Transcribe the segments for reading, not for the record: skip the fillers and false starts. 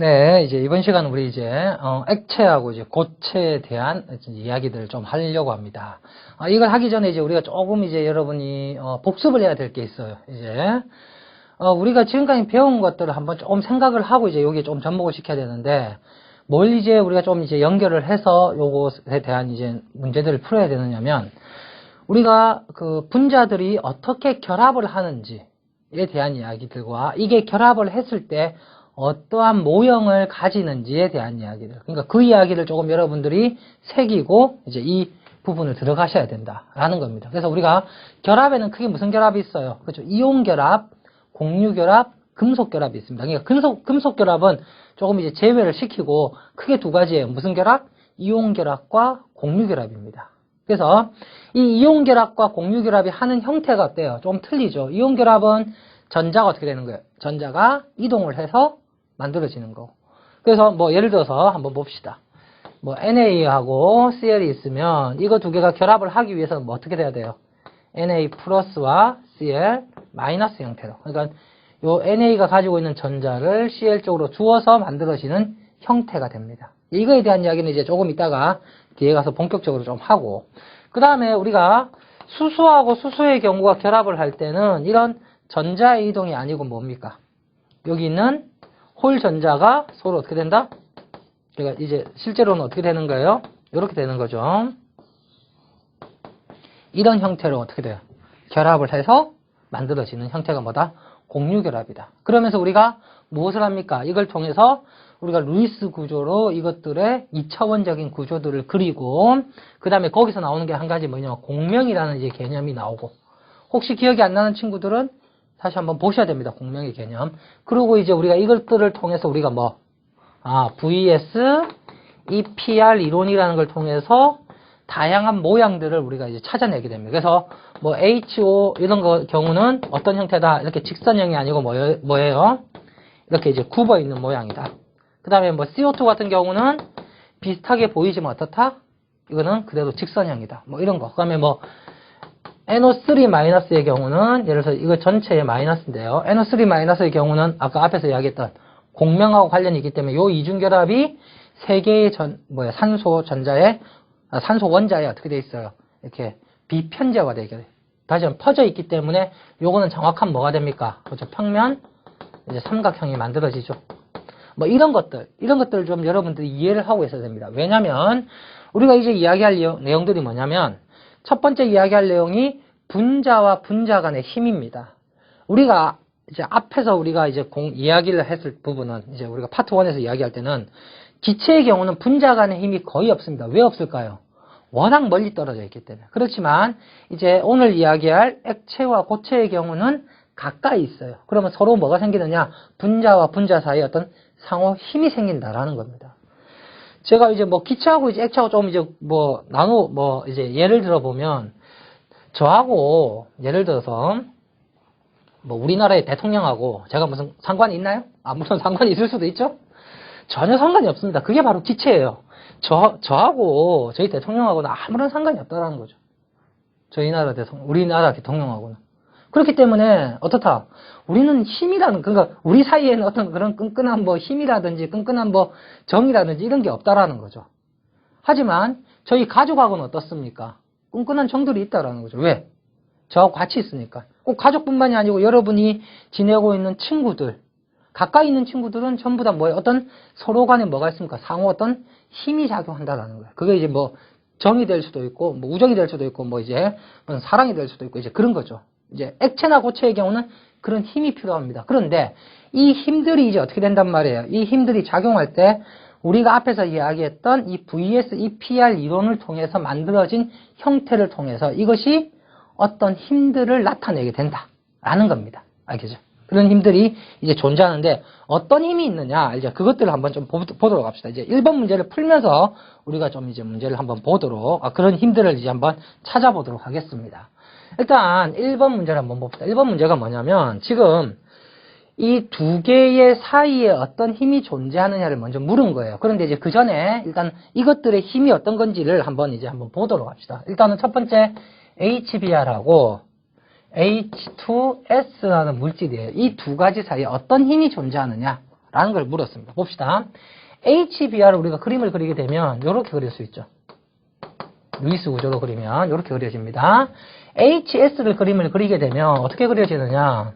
네, 이제 이번 시간은 우리 이제 액체하고 이제 고체에 대한 이야기들을 좀 하려고 합니다. 이걸 하기 전에 이제 우리가 조금 이제 여러분이 복습을 해야 될 게 있어요. 이제 우리가 지금까지 배운 것들을 한번 조금 생각을 하고 이제 여기에 좀 접목을 시켜야 되는데 뭘 이제 우리가 좀 이제 연결을 해서 요것에 대한 이제 문제들을 풀어야 되느냐면 우리가 그 분자들이 어떻게 결합을 하는지에 대한 이야기들과 이게 결합을 했을 때 어떠한 모형을 가지는지에 대한 이야기들. 그러니까 그 이야기를 조금 여러분들이 새기고 이제 이 부분을 들어가셔야 된다라는 겁니다. 그래서 우리가 결합에는 크게 무슨 결합이 있어요? 그렇죠? 이온 결합, 공유 결합, 금속 결합이 있습니다. 그러니까 금속 결합은 조금 이제 제외를 시키고 크게 두 가지예요. 무슨 결합? 이온 결합과 공유 결합입니다. 그래서 이 이온 결합과 공유 결합이 하는 형태가 어때요? 좀 틀리죠. 이온 결합은 전자가 어떻게 되는 거예요? 전자가 이동을 해서 만들어지는 거. 그래서 뭐 예를 들어서 한번 봅시다. 뭐 NA하고 CL이 있으면 이거 두 개가 결합을 하기 위해서는 뭐 어떻게 돼야 돼요? NA 플러스와 CL 마이너스 형태로. 그러니까 요 NA가 가지고 있는 전자를 CL 쪽으로 주어서 만들어지는 형태가 됩니다. 이거에 대한 이야기는 이제 조금 이따가 뒤에 가서 본격적으로 좀 하고, 그 다음에 우리가 수소하고 수소의 경우가 결합을 할 때는 이런 전자의 이동이 아니고 뭡니까? 여기 있는 홀 전자가 서로 어떻게 된다? 그러니까 이제 실제로는 어떻게 되는 거예요? 이렇게 되는 거죠. 이런 형태로 어떻게 돼요? 결합을 해서 만들어지는 형태가 뭐다? 공유결합이다. 그러면서 우리가 무엇을 합니까? 이걸 통해서 우리가 루이스 구조로 이것들의 2차원적인 구조들을 그리고 그 다음에 거기서 나오는 게 한 가지 뭐냐면 공명이라는 이제 개념이 나오고, 혹시 기억이 안 나는 친구들은 다시 한번 보셔야 됩니다. 공명의 개념. 그리고 이제 우리가 이것들을 통해서 우리가 VS, EPR 이론이라는 걸 통해서 다양한 모양들을 우리가 이제 찾아내게 됩니다. 그래서 뭐 HO 이런 경우는 어떤 형태다? 이렇게 직선형이 아니고 뭐예요? 이렇게 이제 굽어 있는 모양이다. 그 다음에 뭐 CO2 같은 경우는 비슷하게 보이지만 어떻다? 이거는 그대로 직선형이다. 뭐 이런 거. 그 다음에 뭐 NO3-의 경우는 예를 들어서 이거 전체의 마이너스인데요. NO3-의 경우는 아까 앞에서 이야기했던 공명하고 관련이 있기 때문에 요 이중결합이 세 개의 산소 원자에 어떻게 돼 있어요? 이렇게 비편제화되게 돼요. 다시 한번 퍼져 있기 때문에 요거는 정확한 뭐가 됩니까? 그렇죠. 평면 이제 삼각형이 만들어지죠. 뭐 이런 것들 좀 여러분들이 이해를 하고 있어야 됩니다. 왜냐면 우리가 이제 이야기할 내용들이 뭐냐면 첫 번째 이야기할 내용이 분자와 분자 간의 힘입니다. 우리가 이제 앞에서 우리가 이제 이야기를 했을 부분은 이제 우리가 파트 1에서 이야기할 때는 기체의 경우는 분자 간의 힘이 거의 없습니다. 왜 없을까요? 워낙 멀리 떨어져 있기 때문에. 그렇지만 이제 오늘 이야기할 액체와 고체의 경우는 가까이 있어요. 그러면 서로 뭐가 생기느냐? 분자와 분자 사이에 어떤 상호 힘이 생긴다라는 겁니다. 제가 이제 뭐 기체하고 이제 액체하고 좀 이제 이제 예를 들어 보면 저하고 예를 들어서 뭐 우리나라의 대통령하고 제가 무슨 상관이 있나요? 물론 상관이 있을 수도 있죠? 전혀 상관이 없습니다. 그게 바로 기체예요. 저하고 저희 대통령하고는 아무런 상관이 없다라는 거죠. 우리나라 대통령하고는. 그렇기 때문에 어떻다? 우리는 그러니까 우리 사이에는 어떤 그런 끈끈한 힘이라든지 끈끈한 정이라든지 이런 게 없다라는 거죠. 하지만 저희 가족하고는 어떻습니까? 끈끈한 정들이 있다라는 거죠. 왜? 저하고 같이 있으니까. 꼭 가족뿐만이 아니고 여러분이 지내고 있는 친구들, 가까이 있는 친구들은 전부 다 어떤 서로 간에 뭐가 있습니까? 상호 어떤 힘이 작용한다라는 거예요. 그게 이제 정이 될 수도 있고, 우정이 될 수도 있고, 이제 사랑이 될 수도 있고, 이제 그런 거죠. 이제 액체나 고체의 경우는 그런 힘이 필요합니다. 그런데 이 힘들이 이제 어떻게 된단 말이에요? 이 힘들이 작용할 때 우리가 앞에서 이야기했던 이 VS, EPR 이론을 통해서 만들어진 형태를 통해서 이것이 어떤 힘들을 나타내게 된다라는 겁니다. 알겠죠? 그런 힘들이 이제 존재하는데 어떤 힘이 있느냐, 이제 그것들을 한번 좀 보도록 합시다. 이제 1번 문제를 풀면서 우리가 좀 이제 문제를 한번 보도록, 그런 힘들을 이제 한번 찾아보도록 하겠습니다. 일단 1번 문제를 한번 봅시다. 1번 문제가 뭐냐면 지금 이 두 개의 사이에 어떤 힘이 존재하느냐를 먼저 물은 거예요. 그런데 이제 그 전에 일단 이것들의 힘이 어떤 건지를 한번 보도록 합시다. 일단은 첫 번째 HBr하고 H2S라는 물질이에요. 이 두 가지 사이에 어떤 힘이 존재하느냐 라는 걸 물었습니다. 봅시다. HBr을 우리가 그림을 그리게 되면 이렇게 그릴 수 있죠. 루이스 구조로 그리면 이렇게 그려집니다. HS를 그림을 그리게 되면 어떻게 그려지느냐?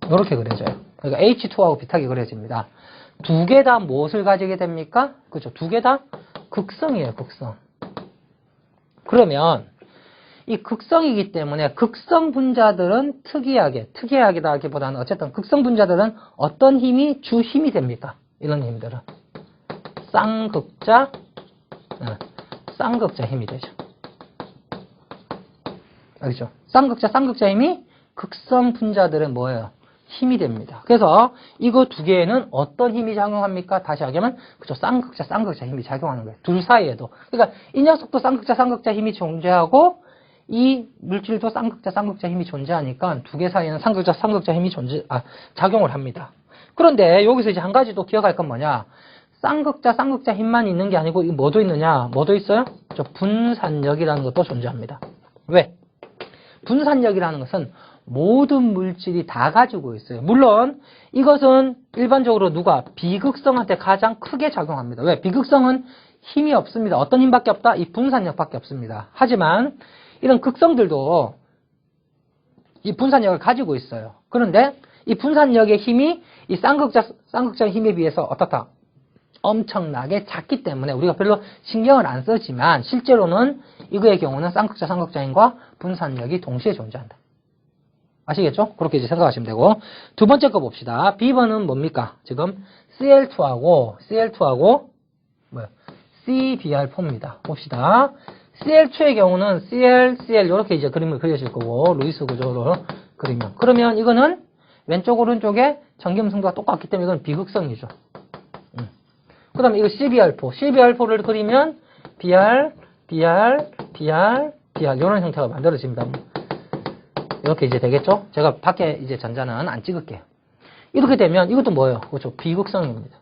이렇게 그려져요. 그러니까 H2하고 비슷하게 그려집니다. 두 개 다 무엇을 가지게 됩니까? 그죠? 두 개 다 극성이에요, 극성. 그러면 이 극성이기 때문에 극성 분자들은 특이하게다기보다는 어쨌든 극성 분자들은 어떤 힘이 주 힘이 됩니까? 이런 힘들은 쌍극자 힘이 되죠. 알겠죠? 쌍극자 힘이 극성 분자들은 뭐예요? 힘이 됩니다. 그래서 이거 두 개에는 어떤 힘이 작용합니까? 다시 하면 그죠? 쌍극자 힘이 작용하는 거예요. 둘 사이에도. 그러니까 이 녀석도 쌍극자 힘이 존재하고 이 물질도 쌍극자 힘이 존재하니까 두 개 사이에는 쌍극자 힘이 작용을 합니다. 그런데 여기서 이제 한 가지 또 기억할 건 뭐냐? 쌍극자 힘만 있는 게 아니고 뭐도 있느냐? 뭐도 있어요? 저 분산력이라는 것도 존재합니다. 왜? 분산력이라는 것은 모든 물질이 다 가지고 있어요. 물론 이것은 일반적으로 누가 비극성한테 가장 크게 작용합니다. 왜? 비극성은 힘이 없습니다. 어떤 힘밖에 없다? 이 분산력밖에 없습니다. 하지만 이런 극성들도 이 분산력을 가지고 있어요. 그런데 이 분산력의 힘이 이 쌍극자 힘에 비해서 어떻다? 엄청나게 작기 때문에 우리가 별로 신경을 안 쓰지만 실제로는 이거의 경우는 쌍극자 힘과 분산력이 동시에 존재한다. 아시겠죠? 그렇게 이제 생각하시면 되고. 두 번째 거 봅시다. B번은 뭡니까? 지금 CL2하고 뭐야? CBr4입니다. 봅시다. CL2의 경우는 CL 이렇게 이제 그림을 그려질 거고 루이스 구조로 그리면 그러면 이거는 왼쪽 오른쪽에 전기음성도가 똑같기 때문에 이건 비극성이죠. 그 다음에 이거 CBr4를 그리면 BR 이런 형태가 만들어집니다. 이렇게 이제 되겠죠? 제가 밖에 이제 전자는 안 찍을게요. 이렇게 되면 이것도 뭐예요? 그렇죠? 비극성입니다.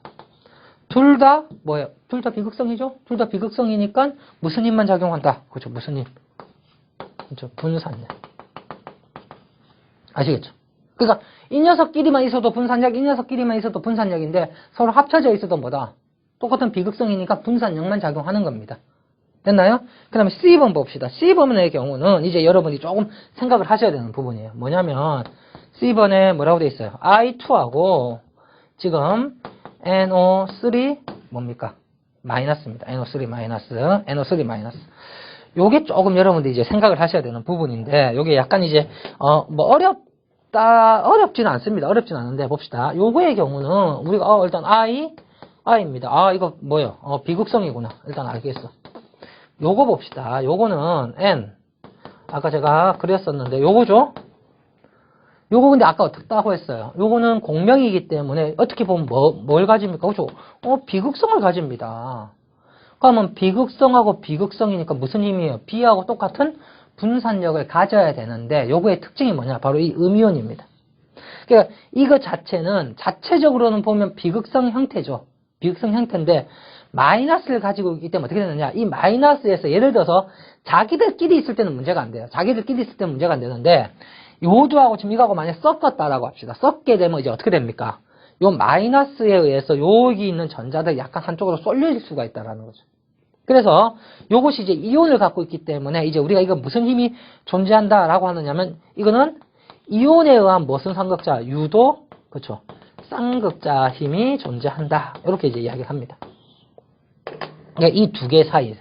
둘 다 뭐예요? 둘 다 비극성이죠? 둘 다 비극성이니까 무슨 힘만 작용한다? 그렇죠? 무슨 힘? 그렇죠? 분산력. 아시겠죠? 그러니까 이 녀석끼리만 있어도 분산력, 이 녀석끼리만 있어도 분산력인데 서로 합쳐져 있어도 뭐다? 똑같은 비극성이니까 분산력만 작용하는 겁니다. 됐나요? 그 다음에 C번 봅시다. C번의 경우는 이제 여러분이 조금 생각을 하셔야 되는 부분이에요. 뭐냐면 C번에 뭐라고 돼 있어요? I2하고 지금 NO3 뭡니까? 마이너스입니다. NO3 마이너스. 요게 조금 여러분들이 이제 생각을 하셔야 되는 부분인데 요게 약간 이제 뭐 어렵지는 않습니다. 어렵지는 않은데 봅시다. 요거의 경우는 우리가 일단 I입니다. 이거 뭐예요? 비극성이구나. 일단 알겠어. 요거 봅시다. 요거는 N. 아까 제가 그렸었는데 요거죠? 요거 근데 아까 어떻다고 했어요? 요거는 공명이기 때문에 어떻게 보면 뭘 가집니까? 그죠? 비극성을 가집니다. 그러면 비극성하고 비극성이니까 무슨 힘이에요? B하고 똑같은 분산력을 가져야 되는데 요거의 특징이 뭐냐? 바로 이 음이온입니다. 그러니까 이거 자체는 자체적으로는 보면 비극성 형태죠. 비극성 형태인데 마이너스를 가지고 있기 때문에 어떻게 되느냐? 이 마이너스에서 예를 들어서 자기들끼리 있을 때는 문제가 안 돼요. 자기들끼리 있을 때는 문제가 안 되는데 요두하고 지금 이거하고 만약 섞었다라고 합시다. 섞게 되면 이제 어떻게 됩니까? 요 마이너스에 의해서 여기 있는 전자들이 약간 한쪽으로 쏠릴 수가 있다라는 거죠. 그래서 요것이 이제 이온을 갖고 있기 때문에 이제 우리가 이거 무슨 힘이 존재한다라고 하느냐면 이거는 이온에 의한 무슨 쌍극자? 유도, 그렇죠? 쌍극자 힘이 존재한다. 이렇게 이제 이야기를 합니다. 그러니까 이 두 개 사이.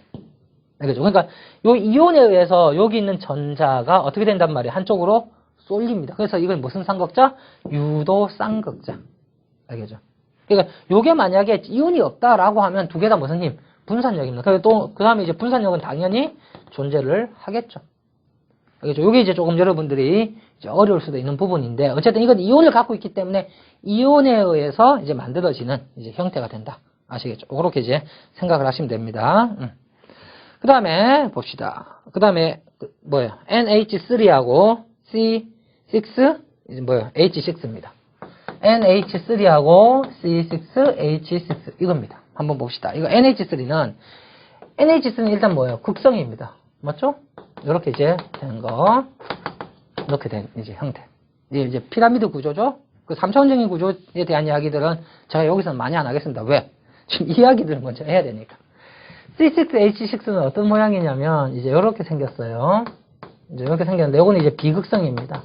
알겠죠? 그러니까 요 이온에 의해서 여기 있는 전자가 어떻게 된단 말이에요? 한쪽으로 쏠립니다. 그래서 이건 무슨 쌍극자? 유도 쌍극자. 알겠죠? 그러니까 요게 만약에 이온이 없다라고 하면 두 개 다 무슨 힘? 분산력입니다. 그리고 또 그 다음에 이제 분산력은 당연히 존재를 하겠죠. 알겠죠? 요게 이제 조금 여러분들이 이제 어려울 수도 있는 부분인데 어쨌든 이건 이온을 갖고 있기 때문에 이온에 의해서 이제 만들어지는 이제 형태가 된다. 아시겠죠? 그렇게 이제 생각을 하시면 됩니다. 그 다음에 봅시다. 그 다음에 뭐예요? NH3하고 C6 이제 뭐예요? H6입니다. NH3하고 C6, H6 이겁니다. 한번 봅시다. 이거 NH3는 일단 뭐예요? 극성입니다. 맞죠? 이렇게 이제 된 거, 이렇게 된 이제 형태. 이제 피라미드 구조죠? 그 3차원적인 구조에 대한 이야기들은 제가 여기서는 많이 안 하겠습니다. 왜? 지금 이야기들을 먼저 해야 되니까. C6H6는 어떤 모양이냐면 이제 이렇게 생겼어요. 이제 이렇게 생겼는데 이거는 이제 비극성입니다.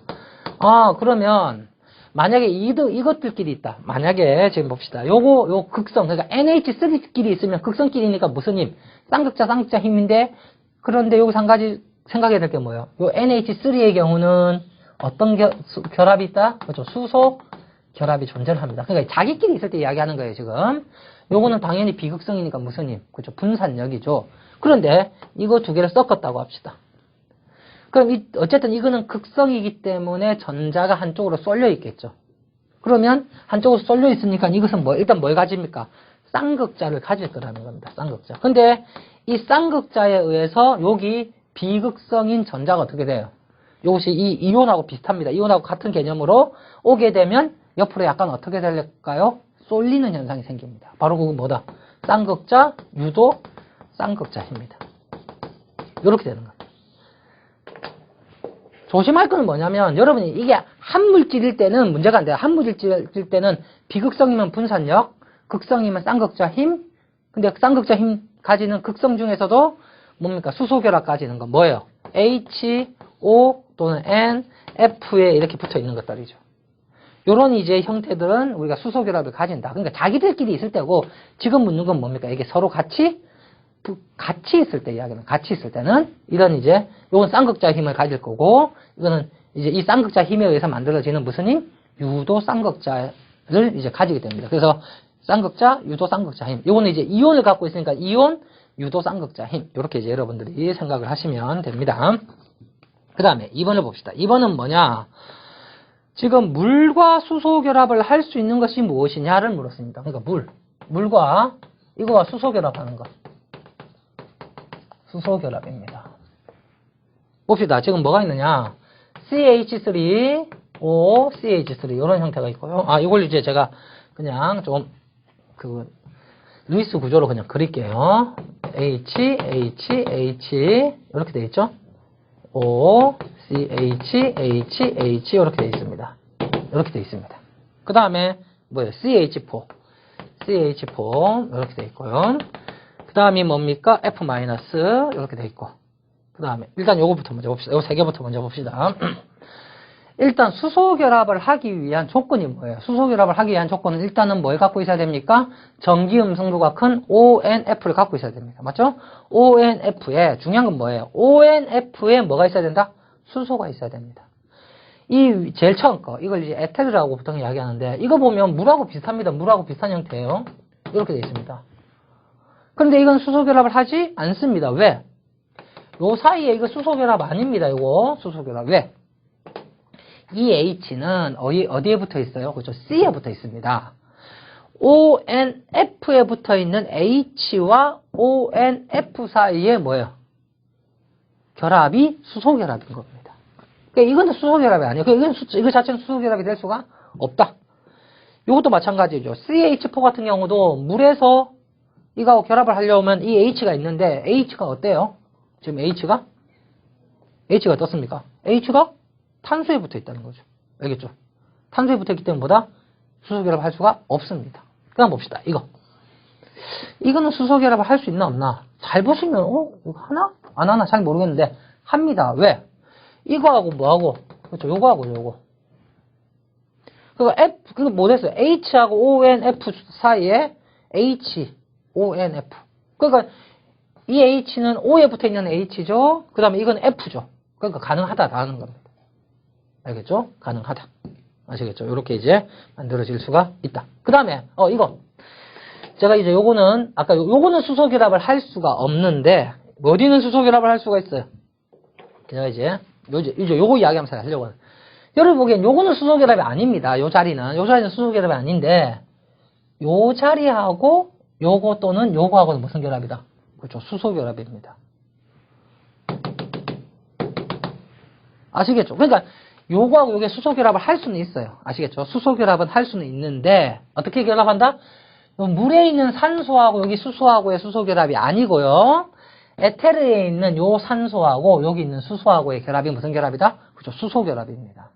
그러면 만약에 이것들끼리 있다. 만약에 지금 봅시다. 요 극성, 그러니까 NH3끼리 있으면 극성끼리니까 무슨 힘? 쌍극자 힘인데, 그런데 여기서 한 가지 생각해야 될 게 뭐예요? 요 NH3의 경우는 어떤 결합이 있다? 그렇죠. 수소 결합이 존재를 합니다. 그러니까 자기끼리 있을 때 이야기하는 거예요, 지금. 요거는 당연히 비극성이니까 무슨 힘? 그렇죠. 분산력이죠. 그런데 이거 두 개를 섞었다고 합시다. 그럼 어쨌든 이거는 극성이기 때문에 전자가 한쪽으로 쏠려 있겠죠. 그러면 한쪽으로 쏠려 있으니까 이것은 일단 뭘 가집니까? 쌍극자를 가질 거라는 겁니다. 쌍극자. 근데 이 쌍극자에 의해서 여기 비극성인 전자가 어떻게 돼요? 이것이 이 이온하고 비슷합니다. 이온하고 같은 개념으로 오게 되면 옆으로 약간 어떻게 될까요? 쏠리는 현상이 생깁니다. 바로 그건 뭐다? 쌍극자, 유도, 쌍극자입니다. 이렇게 되는 겁니다. 조심할 건 뭐냐면 여러분이 이게 한 물질일 때는 문제가 안 돼요. 한 물질일 때는 비극성이면 분산력, 극성이면 쌍극자 힘. 근데 쌍극자 힘 가지는 극성 중에서도 뭡니까? 수소 결합 가지는 건 뭐예요? H, O 또는 N, F에 이렇게 붙어 있는 것들이죠. 요런 이제 형태들은 우리가 수소 결합을 가진다. 그러니까 자기들끼리 있을 때고 지금 묻는 건 뭡니까? 이게 서로 같이 있을 때 이야기는 같이 있을 때는 이런 이제 요건 쌍극자 힘을 가질 거고 이거는 이제 이 쌍극자 힘에 의해서 만들어지는 무슨 힘? 유도 쌍극자를 이제 가지게 됩니다. 그래서 쌍극자, 유도 쌍극자 힘. 요거는 이제 이온을 갖고 있으니까 이온, 유도 쌍극자 힘. 요렇게 이제 여러분들이 생각을 하시면 됩니다. 그 다음에 2번을 봅시다. 2번은 뭐냐? 지금 물과 수소 결합을 할 수 있는 것이 무엇이냐를 물었습니다. 그러니까 물과 이거와 수소 결합하는 것. 수소 결합입니다. 봅시다. 지금 뭐가 있느냐? CH3, O, CH3 이런 형태가 있고요. 이걸 이제 제가 그냥 좀 루이스 구조로 그냥 그릴게요. H, H, H 이렇게 돼 있죠? O, CH, H, H 이렇게 돼 있습니다. 이렇게 돼 있습니다. 그 다음에 뭐예요? CH4 이렇게 돼 있고요. 그 다음이 뭡니까? F- 이렇게 돼 있고. 그 다음에 일단 요거부터 먼저 봅시다. 요 세 개부터 먼저 봅시다. 일단 수소 결합을 하기 위한 조건이 뭐예요? 수소 결합을 하기 위한 조건은 일단은 뭘 갖고 있어야 됩니까? 전기 음성도가 큰 ONF를 갖고 있어야 됩니다. 맞죠? ONF에 중요한 건 뭐예요? ONF에 뭐가 있어야 된다? 수소가 있어야 됩니다. 이 제일 처음 거 이걸 이제 에테르라고 보통 이야기하는데 이거 보면 물하고 비슷합니다. 물하고 비슷한 형태예요. 이렇게 되어 있습니다. 그런데 이건 수소 결합을 하지 않습니다. 왜? 요 사이에 이거 수소 결합 아닙니다. 이거 수소 결합. 왜? 이 H는 어디에 붙어 있어요? 그렇죠. C에 붙어 있습니다. ONF에 붙어 있는 H와 ONF 사이에 뭐예요? 결합이 수소 결합인 겁니다. 그러니까 이건 수소 결합이 아니에요. 이거 자체는 수소 결합이 될 수가 없다. 이것도 마찬가지죠. CH4 같은 경우도 물에서 이거하고 결합을 하려면 이 H가 있는데 H가 어때요? 지금 H가 어떻습니까? H가 탄소에 붙어 있다는 거죠. 알겠죠? 탄소에 붙어 있기 때문에 뭐다? 수소 결합을 할 수가 없습니다. 그다음 봅시다. 이거는 수소 결합을 할 수 있나 없나? 잘 보시면 이거 하나? 안 하나? 잘 모르겠는데 합니다. 왜? 이거하고 뭐하고? 그렇죠. 요거하고 요거. 그거 뭐 됐어요? H하고 ONF 사이에 H, ONF. 그러니까 이 H는 O에 붙어 있는 H죠. 그 다음에 이건 F죠. 그러니까 가능하다라는 겁니다. 알겠죠? 가능하다. 아시겠죠? 이렇게 이제 만들어질 수가 있다. 그 다음에 이거 제가 이제 요거는 아까 요거는 수소 결합을 할 수가 없는데 어디는 수소 결합을 할 수가 있어요. 제가 이제 요거 이야기하면서 하려고 하는. 여러분 보기엔 요거는 수소 결합이 아닙니다. 요 자리는 수소 결합이 아닌데 요 자리하고 요거 또는 요거하고는 무슨 결합이다? 그렇죠. 수소 결합입니다. 아시겠죠? 그러니까 요거하고 요게 수소 결합을 할 수는 있어요. 아시겠죠? 수소 결합은 할 수는 있는데 어떻게 결합한다? 물에 있는 산소하고 여기 수소하고의 수소 결합이 아니고요. 에테르에 있는 요 산소하고 여기 있는 수소하고의 결합이 무슨 결합이다? 그렇죠. 수소 결합입니다.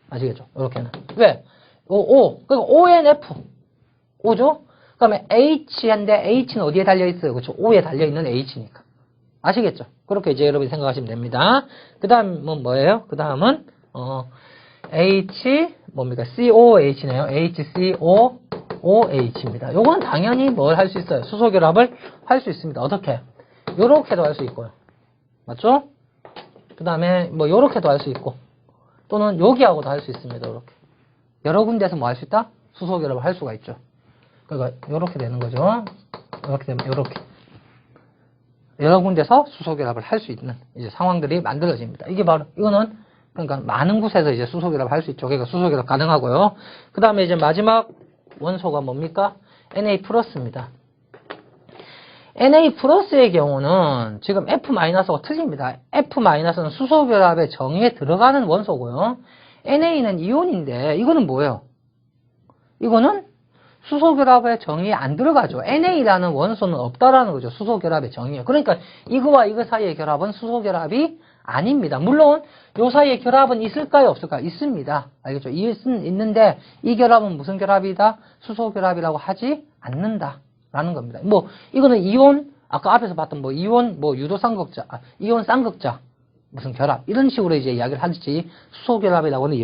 아시겠죠? 이렇게는. 왜? O. 그러니까 ONF. O죠? 그러면 H인데 H는 어디에 달려있어요? 그렇죠? O에 달려있는 H니까. 아시겠죠? 그렇게 이제 여러분이 생각하시면 됩니다. 그 다음은 뭐예요? 그 다음은, H, 뭡니까? COH네요. HCOOH입니다. 요건 당연히 뭘 할 수 있어요? 수소결합을 할 수 있습니다. 어떻게? 요렇게도 할 수 있고요. 맞죠? 그 다음에 뭐 요렇게도 할 수 있고, 또는 여기하고도 할 수 있습니다. 요렇게. 여러 군데에서 뭐 할 수 있다? 수소결합을 할 수가 있죠. 그러니까 요렇게 되는 거죠. 이렇게 되면 요렇게. 여러 군데서 수소결합을 할 수 있는 이제 상황들이 만들어집니다. 이게 바로 이거는 그러니까 많은 곳에서 이제 수소결합을 할 수 있죠. 그러니까 수소결합 가능하고요. 그 다음에 이제 마지막 원소가 뭡니까? Na+입니다. Na+의 경우는 지금 F-가 틀립니다. F-는 수소결합의 정의에 들어가는 원소고요. Na는 이온인데 이거는 뭐예요? 이거는 수소결합의 정의에 안 들어가죠. NA라는 원소는 없다라는 거죠. 수소결합의 정의에. 그러니까 이거와 이거 사이의 결합은 수소결합이 아닙니다. 물론 요 사이의 결합은 있을까요? 없을까요? 있습니다. 알겠죠? 있는데 이 결합은 무슨 결합이다? 수소결합이라고 하지 않는다라는 겁니다. 뭐 이거는 이온 아까 앞에서 봤던 뭐 이온 뭐 유도 쌍극자 이온 쌍극자 무슨 결합 이런 식으로 이제 이야기를 하지 수소결합이라고는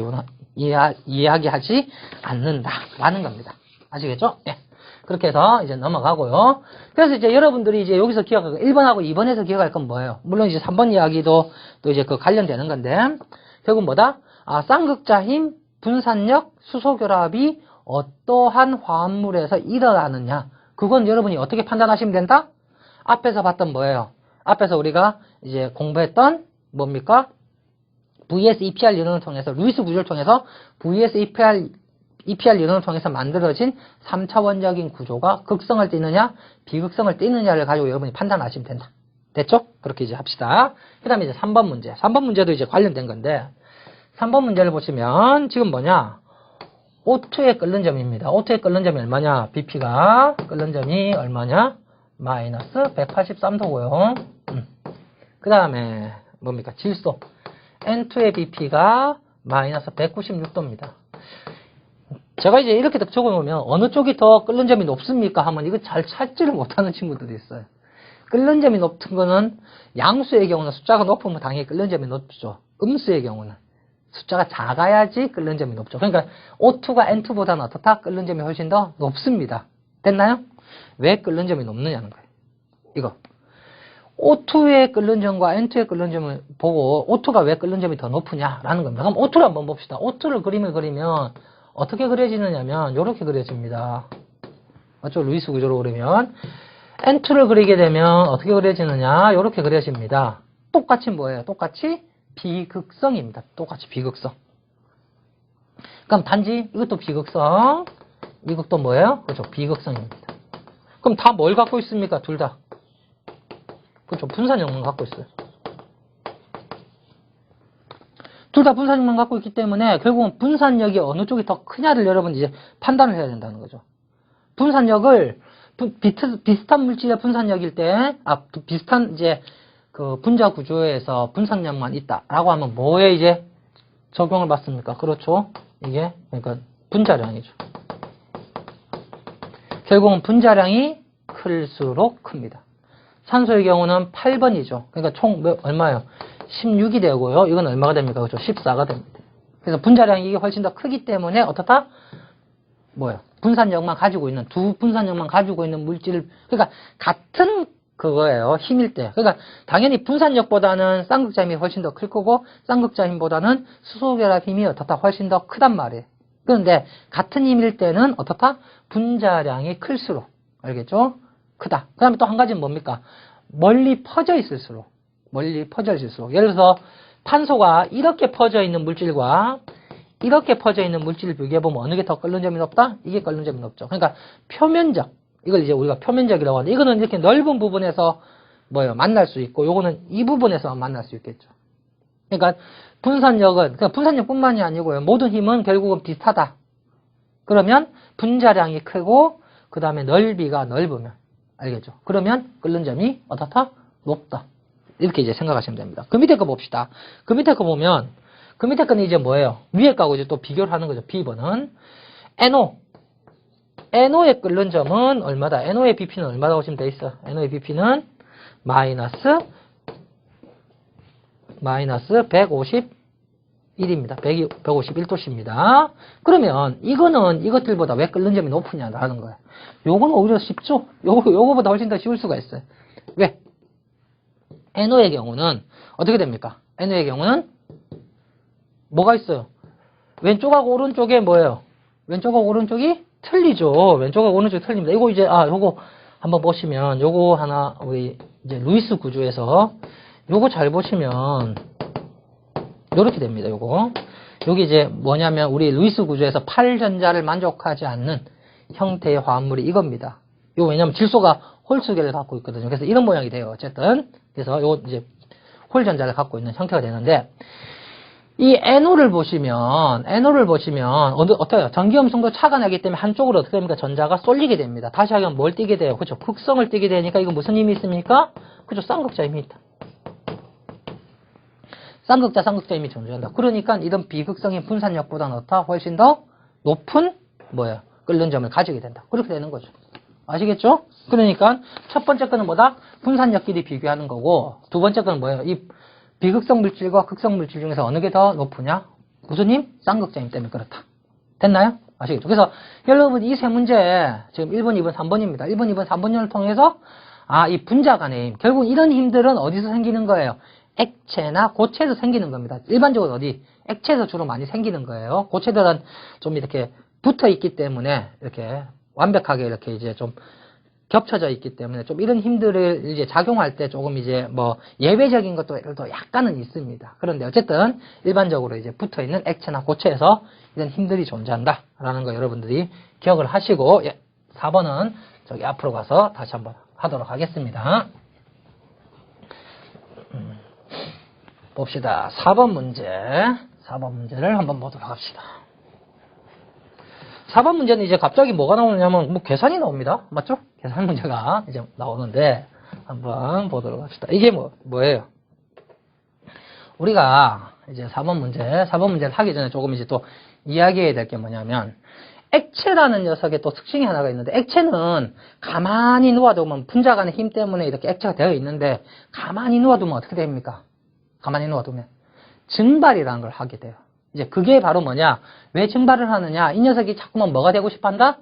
이야기하지 않는다라는 겁니다. 아시겠죠? 예. 그렇게 해서 이제 넘어가고요. 그래서 이제 여러분들이 이제 여기서 기억할 거 1번하고 2번에서 기억할 건 뭐예요? 물론 이제 3번 이야기도 또 이제 그 관련되는 건데 결국 뭐다? 쌍극자 힘, 분산력, 수소결합이 어떠한 화합물에서 일어나느냐. 그건 여러분이 어떻게 판단하시면 된다? 앞에서 봤던 뭐예요? 앞에서 우리가 이제 공부했던 뭡니까? VS-EPR 이론을 통해서 루이스 구조를 통해서 VS-EPR 이론을 통해서 만들어진 3차원적인 구조가 극성을 띠느냐 비극성을 띠느냐를 가지고 여러분이 판단하시면 된다. 됐죠? 그렇게 이제 합시다. 그 다음에 이제 3번 문제. 3번 문제도 이제 관련된 건데 3번 문제를 보시면 지금 뭐냐 O2의 끓는 점입니다. O2의 끓는 점이 얼마냐? BP가 끓는 점이 얼마냐? 마이너스 183도고요. 그 다음에 뭡니까? 질소 N2의 BP가 마이너스 196도입니다. 제가 이제 이렇게 적어놓으면 어느 쪽이 더 끓는 점이 높습니까? 하면 이거 잘 찾지를 못하는 친구들이 있어요. 끓는 점이 높은 거는 양수의 경우는 숫자가 높으면 당연히 끓는 점이 높죠. 음수의 경우는 숫자가 작아야지 끓는 점이 높죠. 그러니까 O2가 N2보다는 어떻다? 끓는 점이 훨씬 더 높습니다. 됐나요? 왜 끓는 점이 높느냐는 거예요. 이거. O2의 끓는 점과 N2의 끓는 점을 보고 O2가 왜 끓는 점이 더 높으냐라는 겁니다. 그럼 O2를 한번 봅시다. O2를 그림을 그리면 어떻게 그려지느냐면 이렇게 그려집니다. 맞죠? 루이스 구조로 그리면 N2를 그리게 되면 어떻게 그려지느냐 이렇게 그려집니다. 똑같이 뭐예요? 똑같이 비극성입니다. 똑같이 비극성. 그럼 단지 이것도 비극성 이것도 뭐예요? 그렇죠. 비극성입니다. 그럼 다 뭘 갖고 있습니까? 둘 다. 그렇죠. 분산력만 갖고 있어요. 둘 다 분산력만 갖고 있기 때문에 결국은 분산력이 어느 쪽이 더 크냐를 여러분 이제 판단을 해야 된다는 거죠. 분산력을 비슷한 물질의 분산력일 때, 비슷한 이제 그 분자 구조에서 분산력만 있다라고 하면 뭐에 이제 적용을 받습니까? 그렇죠. 이게 그러니까 분자량이죠. 결국은 분자량이 클수록 큽니다. 산소의 경우는 8번이죠. 그러니까 총 얼마예요? 16이 되고요. 이건 얼마가 됩니까? 그렇죠? 14가 됩니다. 그래서 분자량이 이게 훨씬 더 크기 때문에 어떻다? 뭐예요? 분산력만 가지고 있는, 두 분산력만 가지고 있는 물질을, 그러니까 같은 그거예요. 힘일 때. 그러니까 당연히 분산력보다는 쌍극자 힘이 훨씬 더 클 거고, 쌍극자 힘보다는 수소결합 힘이 어떻다? 훨씬 더 크단 말이에요. 그런데 같은 힘일 때는 어떻다? 분자량이 클수록. 알겠죠? 크다. 그 다음에 또 한 가지는 뭡니까? 멀리 퍼져 있을수록. 멀리 퍼져 있을수록. 예를 들어서 탄소가 이렇게 퍼져 있는 물질과 이렇게 퍼져 있는 물질을 비교해보면 어느 게 더 끓는 점이 높다? 이게 끓는 점이 높죠. 그러니까 표면적. 이걸 이제 우리가 표면적이라고 하는데 이거는 이렇게 넓은 부분에서 뭐예요? 만날 수 있고 요거는 이 부분에서 만날 수 있겠죠. 그러니까 분산력은 그냥 분산력뿐만이 아니고요. 모든 힘은 결국은 비슷하다. 그러면 분자량이 크고 그 다음에 넓이가 넓으면 알겠죠? 그러면 끓는 점이 어떻다? 높다. 이렇게 이제 생각하시면 됩니다. 그 밑에 거 봅시다. 그 밑에 거 보면 그 밑에 거는 이제 뭐예요? 위에 거하고 이제 또 비교를 하는 거죠. B번은 NO의 끓는 점은 얼마다? NO의 BP는 얼마다 보시면 돼 있어? NO의 BP는 마이너스 151입니다. 151도씨입니다. 그러면 이거는 이것들보다 왜 끓는 점이 높으냐라는 거예요. 요거는 오히려 쉽죠? 요거보다 훨씬 더 쉬울 수가 있어요. 왜? NO의 경우는 어떻게 됩니까? NO의 경우는 뭐가 있어요? 왼쪽하고 오른쪽에 뭐예요? 왼쪽하고 오른쪽이 틀리죠. 왼쪽하고 오른쪽이 틀립니다. 이거 이제 요거 한번 보시면 요거 하나 우리 이제 루이스 구조에서 요거 잘 보시면 요렇게 됩니다. 요거 여기 이제 뭐냐면 우리 루이스 구조에서 8전자를 만족하지 않는 형태의 화합물이 이겁니다. 이거 왜냐면 질소가 홀수계를 갖고 있거든요. 그래서 이런 모양이 돼요. 어쨌든 그래서 요 이제 홀 전자를 갖고 있는 형태가 되는데 이 NO를 보시면 어때요? 전기 음성도 차가 나기 때문에 한쪽으로 어떻게 됩니까? 전자가 쏠리게 됩니다. 다시 하면 뭘 띠게 돼요? 그렇죠? 극성을 띠게 되니까 이거 무슨 힘이 있습니까? 그렇죠? 쌍극자 힘이 있다. 쌍극자 힘이 존재한다. 그러니까 이런 비극성인 분산력보다는 훨씬 더 높은 끓는 점을 가지게 된다. 그렇게 되는 거죠. 아시겠죠? 그러니까 첫 번째 거는 뭐다? 분산력끼리 비교하는 거고 두 번째 거는 뭐예요? 이 비극성 물질과 극성 물질 중에서 어느 게 더 높으냐? 무슨 힘? 쌍극자 힘 때문에 그렇다. 됐나요? 아시겠죠? 그래서 여러분 이 세 문제 지금 1번, 2번, 3번입니다. 1번, 2번, 3번을 통해서 이 분자 간의 힘. 결국 이런 힘들은 어디서 생기는 거예요? 액체나 고체에서 생기는 겁니다. 일반적으로 어디? 액체에서 주로 많이 생기는 거예요. 고체들은 좀 이렇게 붙어 있기 때문에 이렇게 완벽하게 이렇게 이제 좀 겹쳐져 있기 때문에 좀 이런 힘들을 이제 작용할 때 조금 이제 뭐 예외적인 것도 약간은 있습니다. 그런데 어쨌든 일반적으로 이제 붙어 있는 액체나 고체에서 이런 힘들이 존재한다라는 거 여러분들이 기억을 하시고 4번은 저기 앞으로 가서 다시 한번 하도록 하겠습니다. 봅시다. 4번 문제를 한번 보도록 합시다. 4번 문제는 이제 갑자기 뭐가 나오느냐면 뭐 계산이 나옵니다. 맞죠? 계산 문제가 이제 나오는데 한번 보도록 합시다. 이게 뭐예요? 우리가 이제 4번 문제를 하기 전에 조금 이제 또 이야기해야 될 게 뭐냐면 액체라는 녀석의 또 특징이 하나가 있는데 액체는 가만히 놓아두면 분자 간의 힘 때문에 이렇게 액체가 되어 있는데 가만히 놓아두면 어떻게 됩니까? 가만히 놓아두면 증발이라는 걸 하게 돼요. 이제 그게 바로 뭐냐? 왜 증발을 하느냐? 이 녀석이 자꾸만 뭐가 되고 싶어 한다?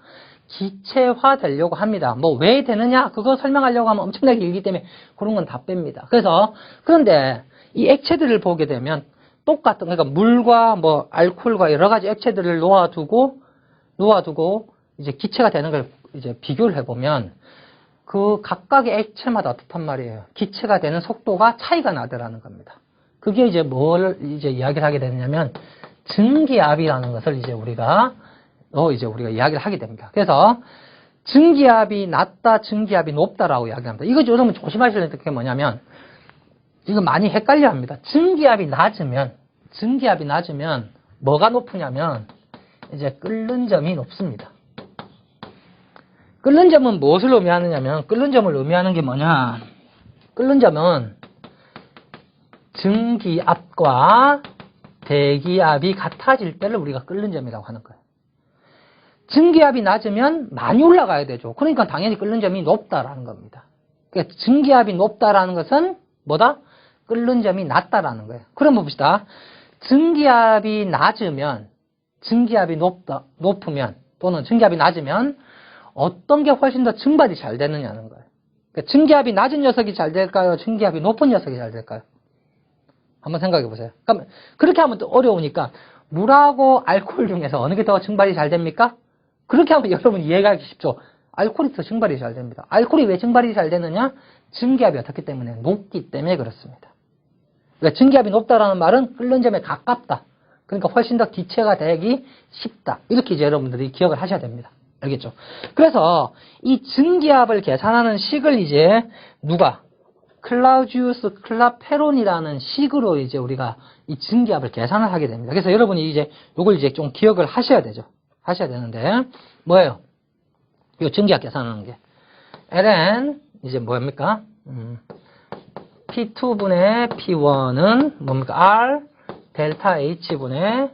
기체화 되려고 합니다. 뭐 왜 되느냐? 그거 설명하려고 하면 엄청나게 길기 때문에 그런 건 다 뺍니다. 그런데 이 액체들을 보게 되면 똑같은, 그러니까 물과 뭐 알코올과 여러 가지 액체들을 놓아두고 이제 기체가 되는 걸 이제 비교를 해보면 그 각각의 액체마다 어떻단 말이에요? 기체가 되는 속도가 차이가 나더라는 겁니다. 그게 이제 뭘 이제 이야기를 하게 되냐면 증기압이라는 것을 이제 우리가 이야기를 하게 됩니다. 그래서 증기압이 낮다, 증기압이 높다라고 이야기합니다. 이거 여러분 조심하셔야 될 게 뭐냐면 이거 많이 헷갈려 합니다. 증기압이 낮으면 뭐가 높으냐면 이제 끓는 점이 높습니다. 끓는 점은 무엇을 의미하느냐면 끓는 점을 의미하는 게 뭐냐? 끓는 점은 증기압과 대기압이 같아질 때를 우리가 끓는 점이라고 하는 거예요. 증기압이 낮으면 많이 올라가야 되죠. 그러니까 당연히 끓는 점이 높다라는 겁니다. 그러니까 증기압이 높다라는 것은 뭐다? 끓는 점이 낮다라는 거예요. 그럼 봅시다. 증기압이 높으면 또는 증기압이 낮으면 어떤 게 훨씬 더 증발이 잘 되느냐는 거예요. 그러니까 증기압이 낮은 녀석이 잘 될까요? 증기압이 높은 녀석이 잘 될까요? 한번 생각해 보세요. 그러면 그렇게 하면 또 어려우니까 물하고 알코올 중에서 어느 게 더 증발이 잘 됩니까? 그렇게 하면 여러분 이해하기 쉽죠. 알코올이 더 증발이 잘 됩니다. 알코올이 왜 증발이 잘 되느냐? 증기압이 어떻기 때문에 높기 때문에 그렇습니다. 그러니까 증기압이 높다라는 말은 끓는 점에 가깝다. 그러니까 훨씬 더 기체가 되기 쉽다. 이렇게 이제 여러분들이 기억을 하셔야 됩니다. 알겠죠? 그래서 이 증기압을 계산하는 식을 이제 누가? 클라우지우스 클라페론이라는 식으로 이제 우리가 이 증기압을 계산을 하게 됩니다. 그래서 여러분이 이제 요걸 이제 좀 기억을 하셔야 되죠. 하셔야 되는데, 뭐예요? 이 증기압 계산하는 게. ln, 이제 뭡니까? P2분의 P1은 뭡니까? R 델타 H분의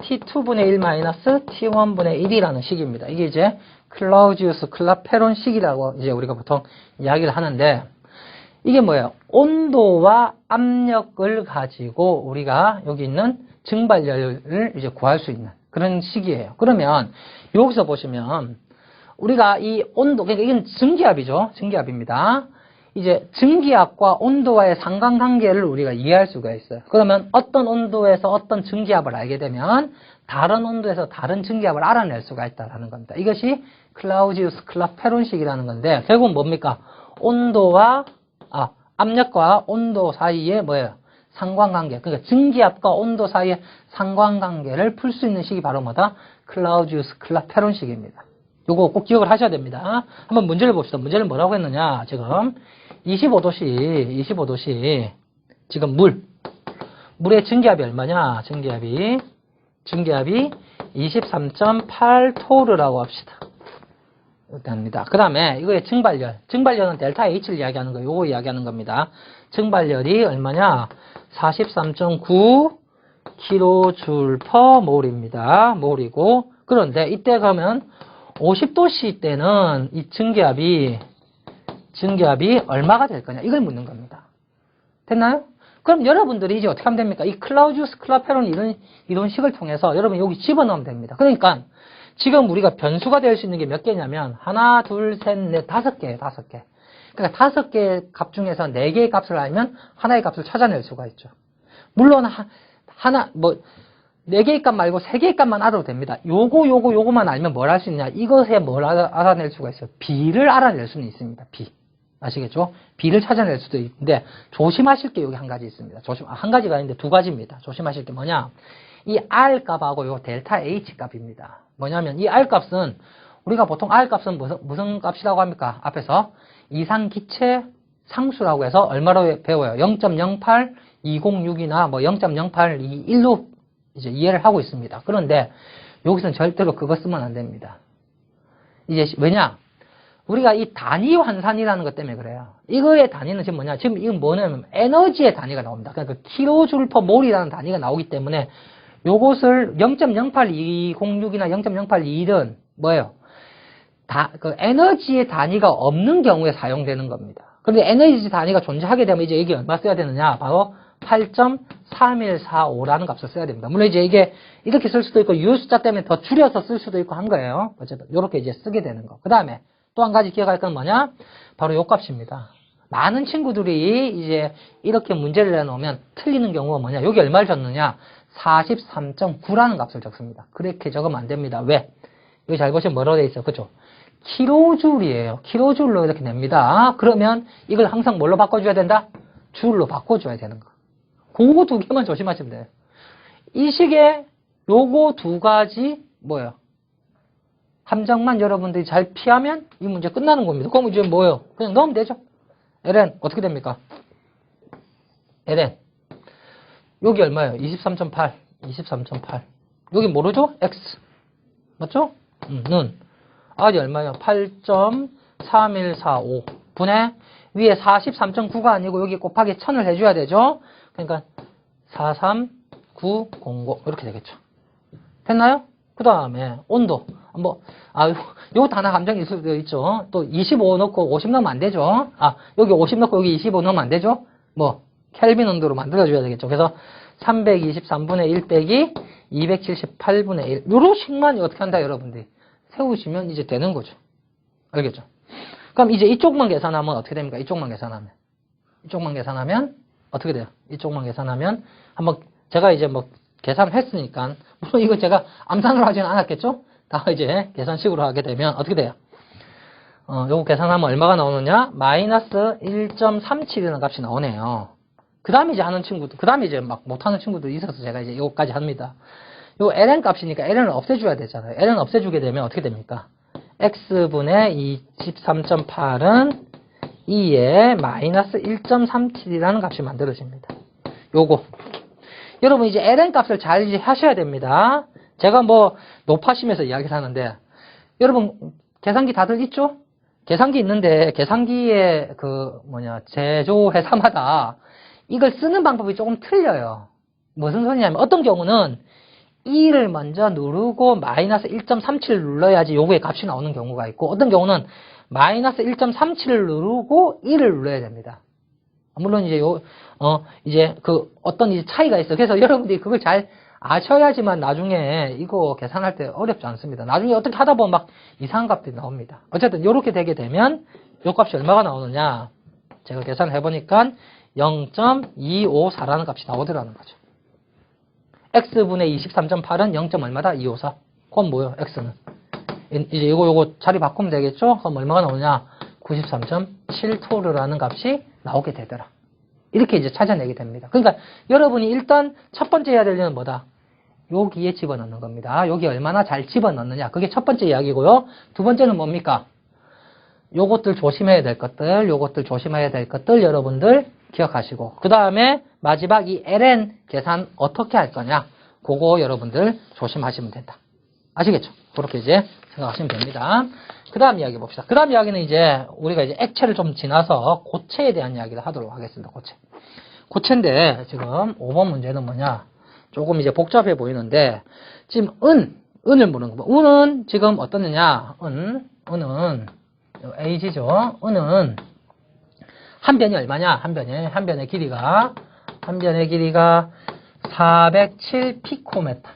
T2분의 1 마이너스 T1분의 1이라는 식입니다. 이게 이제 클라우지우스 클라페론 식이라고 이제 우리가 보통 이야기를 하는데, 이게 뭐예요? 온도와 압력을 가지고 우리가 여기 있는 증발열을 이제 구할 수 있는 그런 식이에요. 그러면 여기서 보시면 우리가 이 온도, 그러니까 이건 증기압이죠. 증기압입니다. 이제 증기압과 온도와의 상관관계를 우리가 이해할 수가 있어요. 그러면 어떤 온도에서 어떤 증기압을 알게 되면 다른 온도에서 다른 증기압을 알아낼 수가 있다는 겁니다. 이것이 클라우지우스 클라페론식이라는 건데, 결국은 뭡니까? 온도와 압력과 온도 사이에 뭐예요? 상관관계. 그러니까 증기압과 온도 사이의 상관관계를 풀 수 있는 식이 바로 뭐다? 클라우지우스 클라페론식입니다. 요거 꼭 기억을 하셔야 됩니다. 한번 문제를 봅시다. 문제는 뭐라고 했느냐? 지금 25도씨 지금 물의 증기압이 얼마냐? 증기압이 23.8토르라고 합시다. 됩니다. 그 다음에 이거의 증발열은 델타 H를 이야기하는 거예요. 요거 이야기하는 겁니다. 증발열이 얼마냐? 43.9 kJ/몰입니다. 몰이고, 그런데 이때 가면 50도씨 때는 이 증기압이 얼마가 될 거냐? 이걸 묻는 겁니다. 됐나요? 그럼 여러분들이 이제 어떻게 하면 됩니까? 이 클라우지우스 클라페론 이런 식을 통해서 여러분 여기 집어넣으면 됩니다. 그러니까 지금 우리가 변수가 될 수 있는 게 몇 개냐면 하나, 둘, 셋, 넷, 5개예요. 5개. 그러니까 5개의 값 중에서 4개의 값을 알면 하나의 값을 찾아낼 수가 있죠. 물론 4개의 값 말고 3개의 값만 알아도 됩니다. 요거만 알면 뭘 할 수 있냐? 이것에 뭘 알아낼 수가 있어요? B를 알아낼 수는 있습니다. B. 아시겠죠? B를 찾아낼 수도 있는데, 조심하실 게 여기 한 가지 있습니다. 한 가지가 아닌데 2가지입니다. 조심하실 게 뭐냐? 이 R 값하고 요 델타 H 값입니다. 뭐냐면 이 R 값은 우리가 보통 R 값은 무슨 값이라고 합니까? 앞에서 이상기체 상수라고 해서 얼마로 배워요? 0.08, 206이나 뭐 0.0821로 이제 이해를 하고 있습니다. 그런데 여기서는 절대로 그거 쓰면 안 됩니다. 이제 왜냐? 우리가 이 단위 환산이라는 것 때문에 그래요. 이거의 단위는 지금 뭐냐? 지금 이건 뭐냐면 에너지의 단위가 나옵니다. 그러니까 kJ/몰이라는 단위가 나오기 때문에 요것을 0.08206이나 0.082는 뭐예요? 그 에너지의 단위가 없는 경우에 사용되는 겁니다. 그런데 에너지 단위가 존재하게 되면 이제 이게 얼마 써야 되느냐? 바로 8.3145라는 값을 써야 됩니다. 물론 이제 이게 이렇게 쓸 수도 있고 유효숫자 때문에 더 줄여서 쓸 수도 있고 한 거예요. 어쨌든 이렇게 이제 쓰게 되는 거. 그 다음에 또 한 가지 기억할 건 뭐냐? 바로 요 값입니다. 많은 친구들이 이제 이렇게 문제를 내놓으면 틀리는 경우가 뭐냐? 여기 얼마를 줬느냐? 43.9라는 값을 적습니다. 그렇게 적으면 안 됩니다. 왜? 여기 잘 보시면 뭐라고 되어 있어? 그죠? 킬로줄이에요. 킬로줄로 이렇게 냅니다. 그러면 이걸 항상 뭘로 바꿔줘야 된다? 줄로 바꿔줘야 되는 거. 그거 2개만 조심하시면 돼요. 이 식에 요거 2가지 뭐예요? 함정만 여러분들이 잘 피하면 이 문제 끝나는 겁니다. 그럼 이제 뭐예요? 그냥 넣으면 되죠. ln 어떻게 됩니까? ln 여기 얼마예요? 23.8 23.8 여기 모르죠? x 맞죠? 는 아직 얼마예요? 8.3145 분의 위에 43.9가 아니고 여기 곱하기 1000을 해줘야 되죠? 그러니까 43900 이렇게 되겠죠. 됐나요? 그 다음에 온도 요 단어 감정이 있을 수도 있죠. 또 25 넣고 50 넣으면 안 되죠. 여기 50 넣고 여기 25 넣으면 안 되죠. 켈빈 온도로 만들어줘야 되겠죠. 그래서 323분의 1 빼기 278분의 1 요런 식만 어떻게 한다 여러분들이 세우시면 이제 되는 거죠. 알겠죠? 그럼 이제 이쪽만 계산하면 어떻게 됩니까? 이쪽만 계산하면 어떻게 돼요? 이쪽만 계산하면 한번 제가 이제 계산을 했으니까 물론 이거 제가 암산으로 하지는 않았겠죠? 다 이제 계산식으로 하게 되면 어떻게 돼요? 요거 계산하면 얼마가 나오느냐? 마이너스 1.37이라는 값이 나오네요. 그 다음에 이제 하는 친구들, 그 다음에 이제 못하는 친구들이 있어서 제가 이제 요거까지 합니다. 요 ln 값이니까 ln을 없애줘야 되잖아요. ln 없애주게 되면 어떻게 됩니까? x분의 23.8은 2에 마이너스 1.37이라는 값이 만들어집니다. 요거. 여러분 이제 ln 값을 잘 이제 하셔야 됩니다. 제가 높아심에서 이야기를 하는데, 여러분 계산기 다들 있죠? 계산기 있는데, 계산기의 제조회사마다 이걸 쓰는 방법이 조금 틀려요. 무슨 소리냐면, 어떤 경우는 2를 먼저 누르고 마이너스 1.37을 눌러야지 요거의 값이 나오는 경우가 있고, 어떤 경우는 마이너스 1.37을 누르고 1을 눌러야 됩니다. 물론 이제 이제 어떤 이제 차이가 있어요. 그래서 여러분들이 그걸 잘 아셔야지만 나중에 이거 계산할 때 어렵지 않습니다. 나중에 어떻게 하다 보면 막 이상한 값들이 나옵니다. 어쨌든 이렇게 되게 되면 요 값이 얼마가 나오느냐? 제가 계산을 해보니까 0.254라는 값이 나오더라는 거죠. x분의 23.8은 0. 얼마다? 254. 그건 뭐예요? x는. 이제 요거 자리 바꾸면 되겠죠? 그럼 얼마가 나오냐? 93.7토르라는 값이 나오게 되더라. 이렇게 이제 찾아내게 됩니다. 그러니까 여러분이 일단 첫 번째 해야 될 일은 뭐다? 여기에 집어넣는 겁니다. 여기 얼마나 잘 집어넣느냐. 그게 첫 번째 이야기고요. 두 번째는 뭡니까? 요것들 조심해야 될 것들, 요것들 조심해야 될 것들 여러분들 기억하시고, 그 다음에 마지막 이 ln 계산 어떻게 할 거냐, 그거 여러분들 조심하시면 된다. 아시겠죠? 그렇게 이제 생각하시면 됩니다. 그 다음 이야기 봅시다. 그 다음 이야기는 이제 우리가 이제 액체를 좀 지나서 고체에 대한 이야기를 하도록 하겠습니다. 고체인데 지금 5번 문제는 뭐냐, 조금 이제 복잡해 보이는데, 지금 은을 물은 거. 은은 지금 어떻느냐, 은은 H죠. 은은 한 변이 얼마냐? 한 변의 길이가 407 피코메타.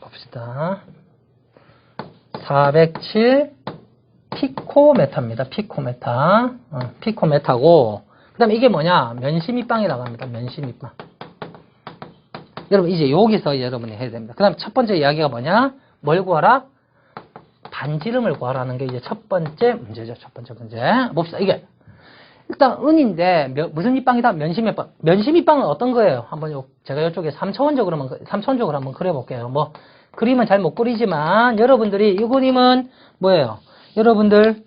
봅시다. 407 피코메타입니다. 피코메타고, 그 다음에 이게 뭐냐? 면시밀빵이라고 합니다. 면시밀빵. 여러분, 이제 여기서 여러분이 해야 됩니다. 그 다음에 첫 번째 이야기가 뭐냐? 뭘 구하라? 반지름을 구하라는 게 이제 첫 번째 문제죠. 첫 번째 문제. 봅시다. 이게 일단 은인데 무슨 밑방이다? 면시밀빵. 면시밀빵은 어떤 거예요? 한번 제가 이쪽에 3차원적으로 한번 그려볼게요. 뭐 그림은 잘 못 그리지만 여러분들이 이 그림은 뭐예요? 여러분들이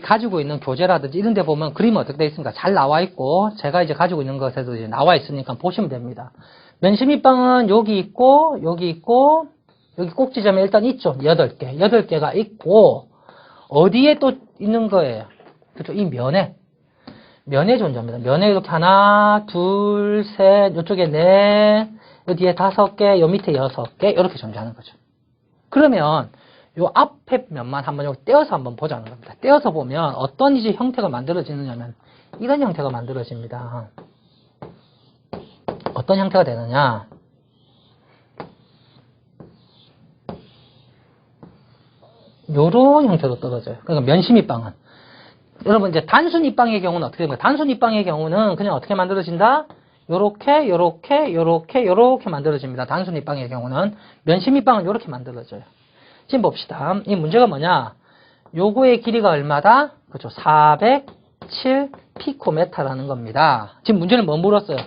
가지고 있는 교재라든지 이런 데 보면 그림은 어떻게 되어 있습니까? 잘 나와 있고, 제가 이제 가지고 있는 것에도 이제 나와 있으니까 보시면 됩니다. 면시밀빵은 여기 있고, 여기 꼭지점에 일단 있죠. 8개가 있고, 어디에 또 있는 거예요? 그렇죠. 이 면에 존재합니다. 면에 이렇게 하나, 둘, 셋, 이쪽에 넷, 요 뒤에 5개, 요 밑에 6개, 이렇게 존재하는 거죠. 그러면 요 앞에 면만 한번 떼어서 한번 보자는 겁니다. 떼어서 보면 어떤 이제 형태가 만들어지느냐면 이런 형태가 만들어집니다. 어떤 형태가 되느냐? 요런 형태로 떨어져요. 그러니까 면시밀빵은. 여러분 이제 단순입빵의 경우는 어떻게 됩니까? 단순입빵의 경우는 그냥 어떻게 만들어진다? 요렇게 만들어집니다. 단순입빵의 경우는. 면시밀빵은 요렇게 만들어져요. 지금 봅시다. 이 문제가 뭐냐? 요거의 길이가 얼마다? 그렇죠. 407 피코메타라는 겁니다. 지금 문제는 뭐 물었어요?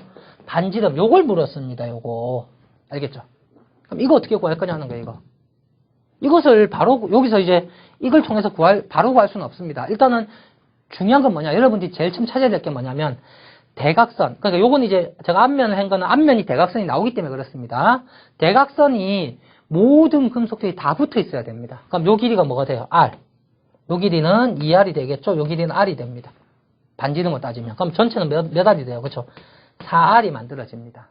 반지름. 요걸 물었습니다. 요거. 알겠죠? 그럼 이거 어떻게 구할 거냐 하는 거예요, 이거. 이것을 바로 여기서 이제 이걸 통해서 바로 구할 수는 없습니다. 일단은 중요한 건 뭐냐? 여러분들이 제일 처음 찾아야 될 게 뭐냐면 대각선. 그러니까 요건 이제 제가 앞면을 한 거는 앞면이 대각선이 나오기 때문에 그렇습니다. 대각선이 모든 금속들이 다 붙어 있어야 됩니다. 그럼 요 길이가 뭐가 돼요? R. 요 길이는 2R이 되겠죠? 요 길이는 R이 됩니다. 반지름으로 따지면. 그럼 전체는 몇 R이 돼요? 그렇죠? 4R이 만들어집니다.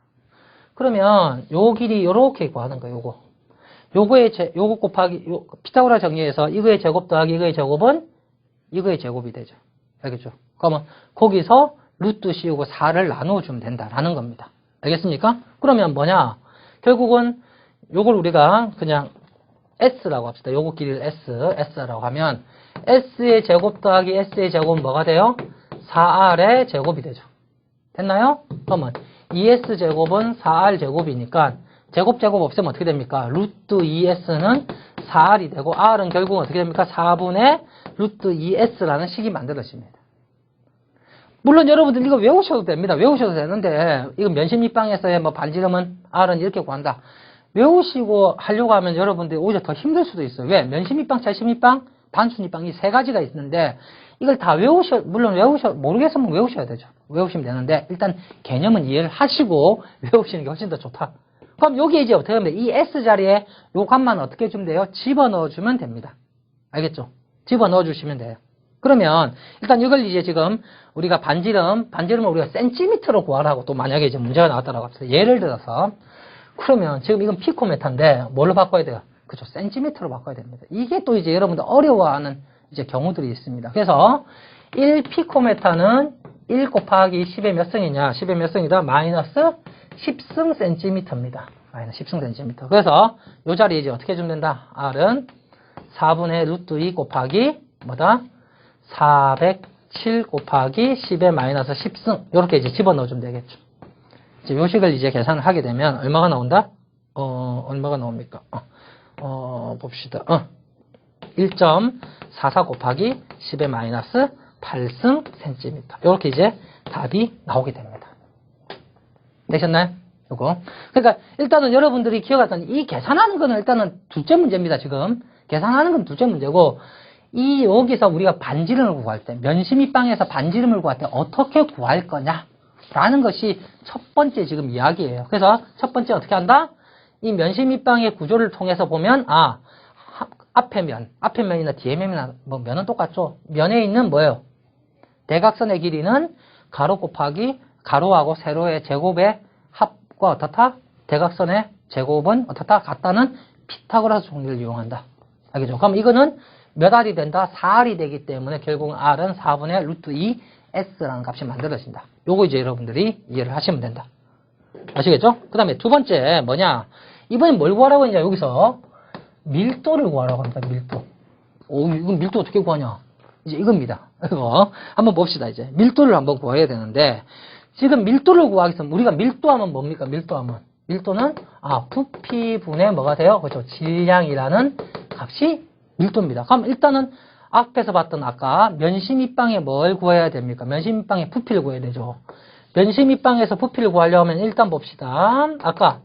그러면 요 길이 요렇게 구하는 거예요. 요거 곱하기 피타고라 정리해서 이거의 제곱 더하기 이거의 제곱은 이거의 제곱이 되죠. 알겠죠? 그러면 거기서 루트 씌우고 4를 나누어 주면 된다라는 겁니다. 알겠습니까? 그러면 뭐냐? 결국은 요걸 우리가 그냥 S라고 합시다. 요거 길이를 S라고 하면 S의 제곱 더하기 S의 제곱은 뭐가 돼요? 4R의 제곱이 되죠. 됐나요? 그러면 2S 제곱은 4R 제곱이니까 제곱 없애면 어떻게 됩니까? 루트 2S는 4R이 되고 R은 결국은 어떻게 됩니까? 4분의 루트 2S라는 식이 만들어집니다. 물론 여러분들 이거 외우셔도 됩니다. 외우셔도 되는데 이거 면시밀빵에서의 뭐 반지름은 R은 이렇게 구한다. 외우시고 하려고 하면 여러분들이 오히려 더 힘들 수도 있어요. 왜? 면시밀빵, 절시밀빵, 단순밀빵 이 세 가지가 있는데 이걸 다 물론 모르겠으면 외우셔야 되죠. 외우시면 되는데 일단 개념은 이해를 하시고 외우시는 게 훨씬 더 좋다. 그럼 여기에 이제 어떻게 하면 돼요? 이 S 자리에 요 값만 어떻게 해주면 돼요? 집어넣어주면 됩니다. 알겠죠? 집어넣어주시면 돼요. 그러면 일단 이걸 이제 지금 우리가 반지름을 우리가 센티미터로 구하라고 또 만약에 이제 문제가 나왔다라고 합시다. 예를 들어서 그러면 지금 이건 피코메타인데 뭘로 바꿔야 돼요? 그죠? 센티미터로 바꿔야 됩니다. 이게 또 이제 여러분들 어려워하는 이제 경우들이 있습니다. 그래서 1피코메타는 1 곱하기 10의 몇 승이냐? 10의 몇 승이다? 마이너스 10승 센티미터입니다. 마이너스 10승 센티미터. 그래서 이 자리에 이제 어떻게 해주면 된다? R은 4분의 루트 2 곱하기 뭐다? 407 곱하기 10의 마이너스 10승. 이렇게 이제 집어넣어주면 되겠죠. 이제 요식을 이제 계산을 하게 되면 얼마가 나온다? 얼마가 나옵니까? 봅시다. 1.44 곱하기 10의 마이너스 8승 센티미터. 이렇게 이제 답이 나오게 됩니다. 되셨나요? 요거. 그러니까 일단은 여러분들이 기억하던 이 계산하는 거는 일단은 둘째 문제입니다. 지금 계산하는 건 둘째 문제고, 이 여기서 우리가 반지름을 구할 때, 면심입방에서 반지름을 구할 때 어떻게 구할 거냐 라는 것이 첫 번째 지금 이야기예요. 그래서 첫 번째 어떻게 한다? 이 면심입방의 구조를 통해서 보면 앞에 면이나 뒤에 면이나 뭐 면은 똑같죠. 면에 있는 뭐예요? 대각선의 길이는 가로 곱하기 가로하고 세로의 제곱의 합과 어떻다? 대각선의 제곱은 어떻다? 같다는 피타고라스 정리를 이용한다. 알겠죠? 그럼 이거는 몇 R이 된다? 4R이 되기 때문에 결국 R은 4분의 루트 2 S라는 값이 만들어진다. 요거 이제 여러분들이 이해를 하시면 된다. 아시겠죠? 그 다음에 두 번째 뭐냐? 이번엔 뭘 구하라고 했냐? 여기서 밀도를 구하라고 합니다. 밀도. 이건 밀도 어떻게 구하냐? 이제 이겁니다. 이거 한번 봅시다. 이제 밀도를 한번 구해야 되는데, 지금 밀도를 구하기 위해서 우리가 밀도하면 뭡니까? 밀도는 부피분의 뭐가 돼요? 그렇죠. 질량이라는 값이 밀도입니다. 그럼 일단은 앞에서 봤던 아까 면심입방에 뭘 구해야 됩니까? 면심입방에 부피를 구해야 되죠. 면심입방에서 부피를 구하려면 일단 봅시다. 아까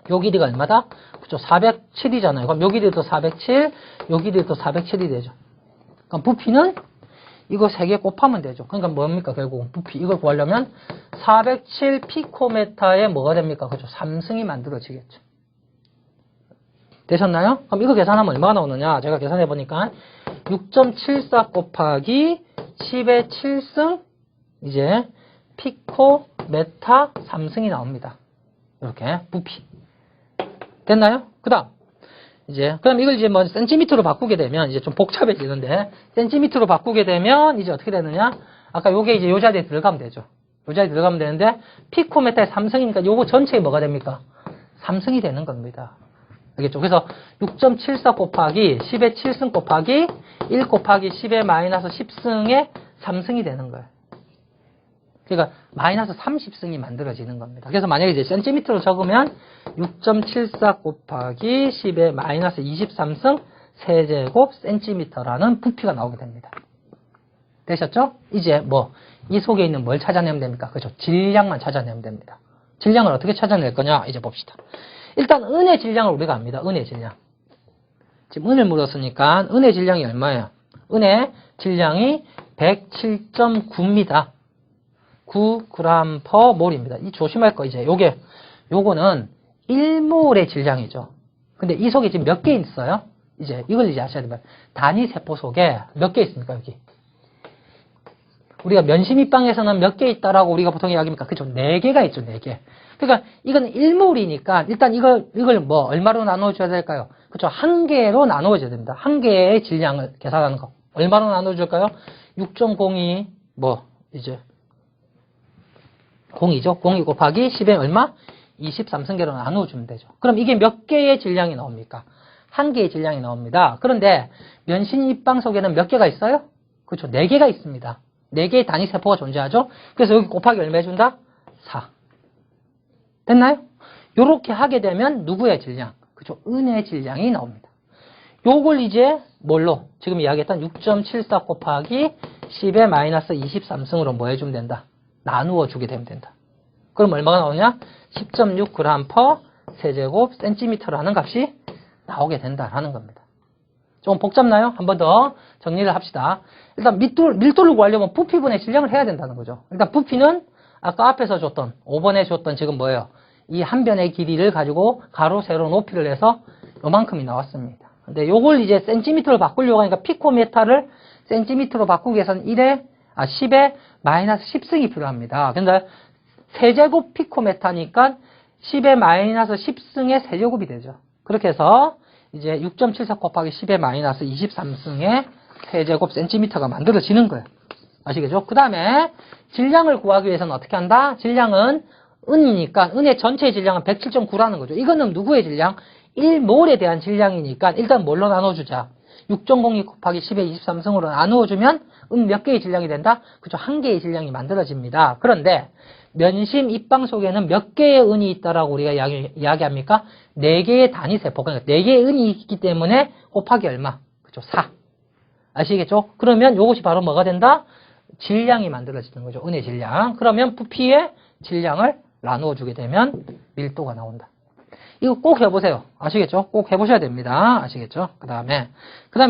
요 길이가 얼마다? 그쵸, 407이잖아요. 그럼 요 길이도 407, 요 길이도 407이 되죠. 그럼 부피는 이거 3개 곱하면 되죠. 그러니까 뭡니까? 결국은 부피. 이걸 구하려면 407 피코메타에 뭐가 됩니까? 그죠? 3승이 만들어지겠죠. 되셨나요? 그럼 이거 계산하면 얼마가 나오느냐? 제가 계산해 보니까 6.74 곱하기 10의 7승 이제 피코메타 3승이 나옵니다. 이렇게 부피. 됐나요? 그다음 그럼 이걸 이제 뭐 센티미터로 바꾸게 되면 이제 좀 복잡해지는데, 센티미터로 바꾸게 되면 이제 어떻게 되느냐? 아까 요게 이제 요 자리에 들어가면 되죠. 요 자리에 들어가면 되는데, 피코메타의 3승이니까 요거 전체에 뭐가 됩니까? 3승이 되는 겁니다. 알겠죠? 그래서 6.74 곱하기 10의 7승 곱하기 1 곱하기 10의 마이너스 10승의 3승이 되는 거예요. 그러니까 마이너스 30승이 만들어지는 겁니다. 그래서 만약에 이제 센티미터로 적으면 6.74 곱하기 10의 마이너스 23승 세제곱 센티미터라는 부피가 나오게 됩니다. 되셨죠? 이제 이 속에 있는 뭘 찾아내면 됩니까? 그렇죠. 질량만 찾아내면 됩니다. 질량을 어떻게 찾아낼 거냐? 이제 봅시다. 일단 은의 질량을 우리가 압니다. 은의 질량. 지금 은을 물었으니까 은의 질량이 얼마예요? 은의 질량이 107.9입니다. 9g/몰입니다. 이 조심할 거 이제 요거는 1몰의 질량이죠. 근데 이 속에 지금 몇 개 있어요? 이제 이걸 이제 아셔야 됩니다. 단위 세포 속에 몇 개 있습니까? 여기. 우리가 면심입방에서는 몇 개 있다라고 우리가 보통 이야기합니까? 그죠? 4개가 있죠, 4개. 그러니까 이건 1몰이니까 일단 이걸 얼마로 나눠줘야 될까요? 그죠? 1개로 나눠줘야 됩니다. 1개의 질량을 계산하는 거. 얼마로 나눠줄까요? 6.02 이제 0이죠. 02 곱하기 10에 얼마? 23승계로 나누어주면 되죠. 그럼 이게 몇 개의 질량이 나옵니까? 1개의 질량이 나옵니다. 그런데 면심입방 속에는 몇 개가 있어요? 그렇죠. 4개가 있습니다. 4개의 단위 세포가 존재하죠. 그래서 여기 곱하기 얼마 해준다? 4. 됐나요? 요렇게 하게 되면 누구의 질량? 그렇죠. 은의 질량이 나옵니다. 요걸 이제 뭘로? 지금 이야기했던 6.74 곱하기 10의 마이너스 23승으로 뭐 해주면 된다? 나누어 주게 되면 된다. 그럼 얼마가 나오냐? 10.6g/. 세제곱 센티미터라는 값이 나오게 된다라는 겁니다. 좀 복잡나요? 한 번 더 정리를 합시다. 일단 밀도를 구하려면 부피분의 질량을 해야 된다는 거죠. 일단 부피는 아까 앞에서 줬던 5번에 줬던 지금 뭐예요? 이 한 변의 길이를 가지고 가로 세로 높이를 해서 요만큼이 나왔습니다. 근데 요걸 이제 센티미터로 바꾸려고 하니까 피코메타를 센티미터로 바꾸기 위해서는 10에 마이너스 10승이 필요합니다. 근데 세제곱 피코메타니까 10에 마이너스 10승의 세제곱이 되죠. 그렇게 해서 이제 6.74 곱하기 10에 마이너스 23승의 세제곱 센티미터가 만들어지는 거예요. 아시겠죠? 그 다음에 질량을 구하기 위해서는 어떻게 한다? 질량은 은이니까 은의 전체 질량은 107.9라는 거죠. 이거는 누구의 질량? 1몰에 대한 질량이니까 일단 뭘로 나눠주자. 6.02 곱하기 10의 23승으로 나누어주면 은 몇 개의 질량이 된다? 그죠? 한 개의 질량이 만들어집니다. 그런데 면심 입방 속에는 몇 개의 은이 있다라고 우리가 이야기합니까? 4개의 단위세포. 그러니까 4개의 은이 있기 때문에 곱하기 얼마? 그죠? 4. 아시겠죠? 그러면 이것이 바로 뭐가 된다? 질량이 만들어지는 거죠. 은의 질량. 그러면 부피의 질량을 나누어 주게 되면 밀도가 나온다. 이거 꼭 해보세요. 아시겠죠? 꼭 해보셔야 됩니다. 아시겠죠? 그 다음에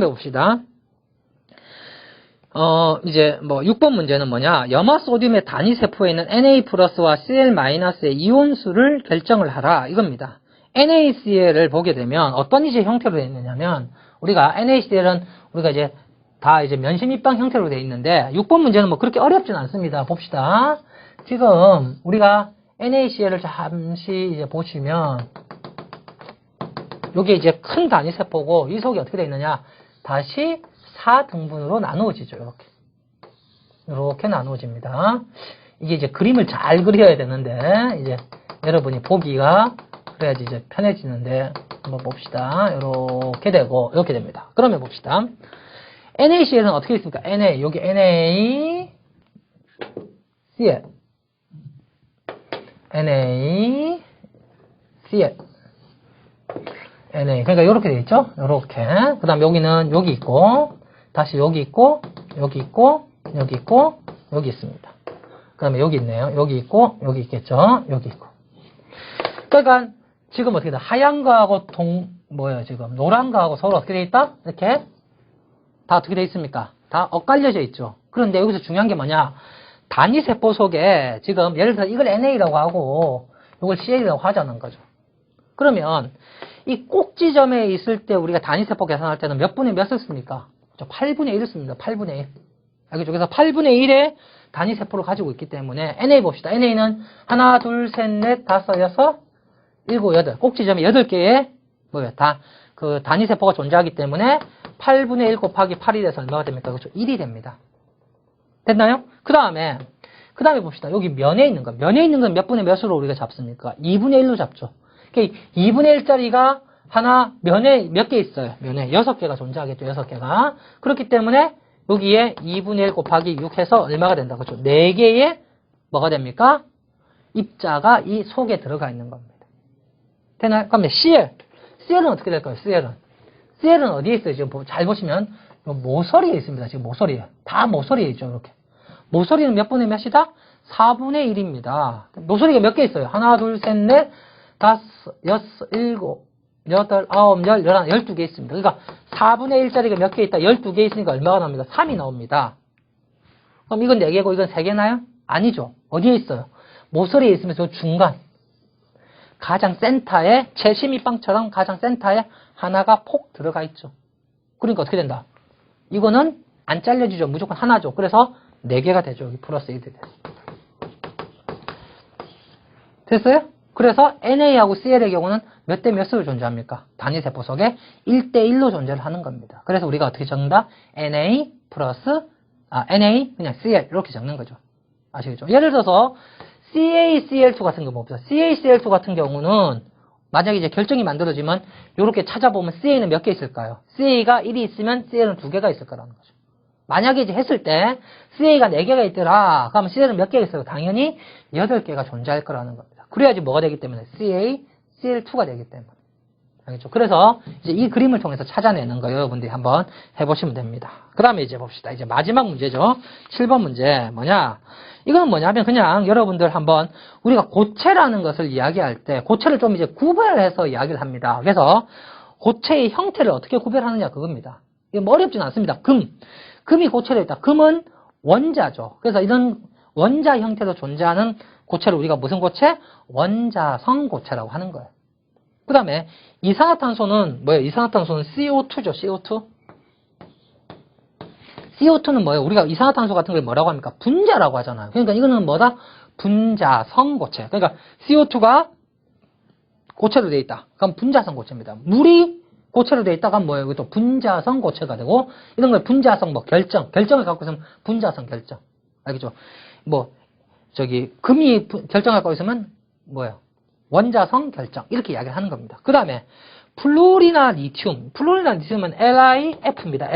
봅시다. 이제 6번 문제는 뭐냐? 염화 소듐의 단위 세포에 있는 Na 플러스와 Cl 마이너스의 이온수를 결정을 하라. 이겁니다. NaCl을 보게 되면 어떤 이제 형태로 되어 있느냐면 우리가 NaCl은 우리가 이제 다 이제 면심 입방 형태로 되어 있는데 6번 문제는 뭐 그렇게 어렵진 않습니다. 봅시다. 지금 우리가 NaCl을 잠시 이제 보시면 이게 이제 큰 단위 세포고 이 속이 어떻게 되어 있느냐? 다시 4등분으로 나누어지죠. 이렇게 나누어집니다. 이게 이제 그림을 잘 그려야 되는데 이제 여러분이 보기가 그래야지 이제 편해지는데 한번 봅시다. 이렇게 되고 이렇게 됩니다. 그러면 봅시다. NaCl은 어떻게 있습니까? Na 여기 NaCl Na 그러니까 이렇게 돼 있죠? 이렇게. 그 다음 여기는 여기 있고 다시 여기 있고 여기 있고 여기 있고 여기 있습니다. 그 다음에 여기 있네요. 여기 있고 여기 있겠죠? 여기 있고. 그러니까 지금 어떻게 돼? 하얀 거하고 지금 노란 거하고 서로 어떻게 돼 있다? 이렇게 다 어떻게 돼 있습니까? 다 엇갈려져 있죠. 그런데 여기서 중요한 게 뭐냐? 단위 세포 속에 지금 예를 들어서 이걸 NA라고 하고 이걸 CL이라고 하자는 거죠. 그러면 이 꼭지점에 있을 때 우리가 단위 세포 계산할 때는 몇 분의 몇 썼습니까? 8분의 1을 씁니다. 8분의 1. 알겠죠? 그래서 8분의 1의 단위 세포를 가지고 있기 때문에 NA 봅시다. NA는 하나, 둘, 셋, 넷, 다섯, 여섯, 일곱, 여덟. 꼭지점에 8개의 그 단위 세포가 존재하기 때문에 8분의 1 곱하기 8이 돼서 얼마가 됩니까? 그렇죠? 1이 됩니다. 됐나요? 그 다음에 봅시다. 여기 면에 있는 거. 면에 있는 건 몇 분의 몇으로 우리가 잡습니까? 2분의 1로 잡죠. 그러니까 2분의 1짜리가 하나 면에 몇 개 있어요? 면에 6개가 존재하겠죠. 6개가. 그렇기 때문에 여기에 2분의 1 곱하기 6 해서 얼마가 된다. 그렇죠? 4개의 뭐가 됩니까? 입자가 이 속에 들어가 있는 겁니다. 되나요? 그럼 CL은 어떻게 될까요? CL은 어디에 있어요? 지금 잘 보시면 모서리에 있습니다. 지금 모서리에. 다 모서리에 있죠. 이렇게. 모서리는 몇 분의 몇이다? 4분의 1입니다. 모서리가 몇 개 있어요? 하나, 둘, 셋, 넷, 다섯, 여섯, 일곱, 여덟, 아홉, 열, 열한, 12개 있습니다. 그러니까 4분의 1짜리가 몇 개 있다? 12개 있으니까 얼마가 나옵니다? 3이 나옵니다. 그럼 이건 4개고 이건 3개나요? 아니죠. 어디에 있어요? 모서리에 있으면서 중간. 가장 센터에, 채심입방처럼 가장 센터에 하나가 폭 들어가 있죠. 그러니까 어떻게 된다? 이거는 안 잘려지죠. 무조건 하나죠. 그래서 4개가 되죠. 여기 플러스 1이 돼요. 됐어요? 그래서 NA하고 CL의 경우는 몇 대 몇으로 존재합니까? 단위 세포 속에 1대 1로 존재를 하는 겁니다. 그래서 우리가 어떻게 적는다? NA 그냥 CL 이렇게 적는 거죠. 아시겠죠? 예를 들어서 CaCl2 같은 거 봅시다. CaCl2 같은 경우는 만약에 이제 결정이 만들어지면 이렇게 찾아보면 CA는 몇 개 있을까요? CA가 1이 있으면 CL은 2개가 있을 거라는 거죠. 만약에 이제 했을 때 CA가 4개가 있더라. 그러면 CL은 몇 개가 있어요? 당연히 8개가 존재할 거라는 겁니다. 그래야지 뭐가 되기 때문에 CaCl2가 되기 때문에. 알겠죠? 그래서 이제 이 그림을 통해서 찾아내는 거 여러분들이 한번 해보시면 됩니다. 그 다음에 이제 봅시다. 이제 마지막 문제죠. 7번 문제 뭐냐? 이건 뭐냐면 그냥 여러분들 한번 우리가 고체라는 것을 이야기할 때 고체를 좀 이제 구별해서 이야기를 합니다. 그래서 고체의 형태를 어떻게 구별하느냐 그겁니다. 이게 뭐 어렵진 않습니다. 금이 고체로 있다. 금은 원자죠. 그래서 이런 원자 형태로 존재하는 고체를 우리가 무슨 고체? 원자성 고체라고 하는 거예요. 그 다음에 이산화탄소는 뭐예요? 이산화탄소는 CO2죠. CO2. CO2는 뭐예요? 우리가 이산화탄소 같은 걸 뭐라고 합니까? 분자라고 하잖아요. 그러니까 이거는 뭐다? 분자성 고체. 그러니까 CO2가 고체로 되어 있다. 그럼 분자성 고체입니다. 물이 고체로 되어 있다가 뭐예요? 이것도 분자성 고체가 되고, 이런 걸 분자성 뭐 결정을 갖고 있으면 분자성 결정. 알겠죠? 금이 결정을 갖고 있으면 뭐예요? 원자성 결정. 이렇게 이야기를 하는 겁니다. 그 다음에 플루리나 리튬은 LiF입니다.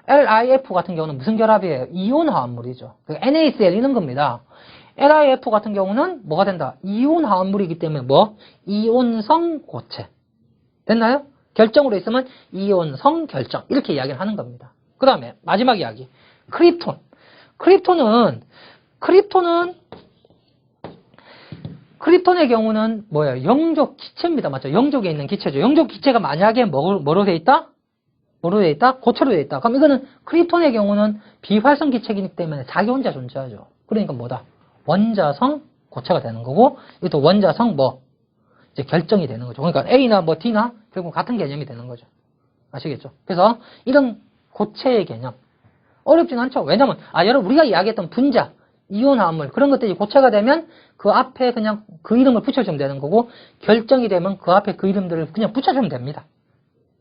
LiF 같은 경우는 무슨 결합이에요? 이온 화합물이죠. NaCl 이런 겁니다. LiF 같은 경우는 뭐가 된다? 이온 화합물이기 때문에 이온성 고체. 됐나요? 결정으로 있으면 이온성 결정. 이렇게 이야기를 하는 겁니다. 그 다음에 마지막 이야기. 크립톤의 경우는 뭐예요? 영족 기체입니다. 맞죠? 영족에 있는 기체죠. 영족 기체가 만약에 뭐로 돼 있다? 고체로 돼 있다. 그럼 이거는 크립톤의 경우는 비활성 기체이기 때문에 자기 혼자 존재하죠. 그러니까 뭐다? 원자성 고체가 되는 거고, 이것도 원자성 이제 결정이 되는 거죠. 그러니까 A나 D나 결국 같은 개념이 되는 거죠. 아시겠죠? 그래서 이런 고체의 개념 어렵진 않죠. 왜냐면 여러분 우리가 이야기했던 분자, 이온 화합물 그런 것들이 고체가 되면 그 앞에 그냥 그 이름을 붙여주면 되는 거고, 결정이 되면 그 앞에 그 이름들을 그냥 붙여주면 됩니다.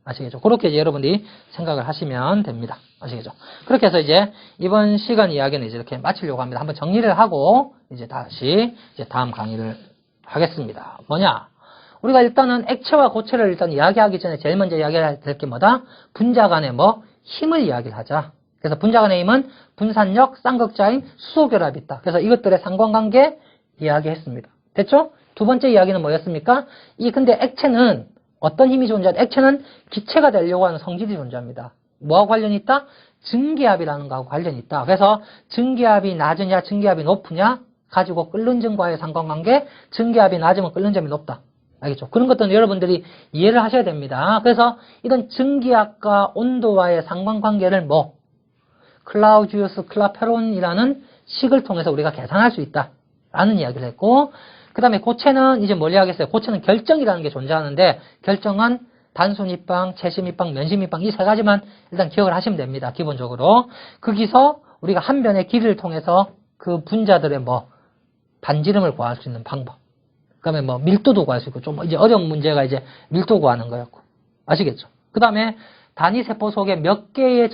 아시겠죠? 그렇게 이제 여러분들이 생각을 하시면 됩니다. 아시겠죠? 그렇게 해서 이제 이번 시간 이야기는 이제 이렇게 마치려고 합니다. 한번 정리를 하고 이제 다시 이제 다음 강의를 하겠습니다. 뭐냐? 우리가 일단은 액체와 고체를 일단 이야기하기 전에 제일 먼저 이야기해야 될 게 뭐다? 분자 간의 힘을 이야기를 하자. 그래서 분자 간의 힘은 분산력, 쌍극자인 수소결합이 있다. 그래서 이것들의 상관관계 이야기했습니다. 됐죠? 두 번째 이야기는 뭐였습니까? 근데 액체는 어떤 힘이 존재하다? 액체는 기체가 되려고 하는 성질이 존재합니다. 뭐하고 관련이 있다? 증기압이라는 거하고 관련이 있다. 그래서 증기압이 낮으냐, 증기압이 높으냐 가지고 끓는 점과의 상관관계, 증기압이 낮으면 끓는 점이 높다. 알겠죠? 그런 것들은 여러분들이 이해를 하셔야 됩니다. 그래서 이런 증기압과 온도와의 상관관계를 클라우지우스 클라페론이라는 식을 통해서 우리가 계산할 수 있다. 라는 이야기를 했고, 그 다음에 고체는 이제 뭘 이야기했어요? 고체는 결정이라는 게 존재하는데, 결정은 단순 입방, 채심 입방, 면심 입방 이 세 가지만 일단 기억을 하시면 됩니다. 기본적으로. 거기서 우리가 한 변의 길이를 통해서 그 분자들의 반지름을 구할 수 있는 방법. 그 다음에 밀도도 구할 수 있고, 좀 이제 어려운 문제가 이제 밀도 구하는 거였고. 아시겠죠? 그 다음에 단위 세포 속에 몇 개의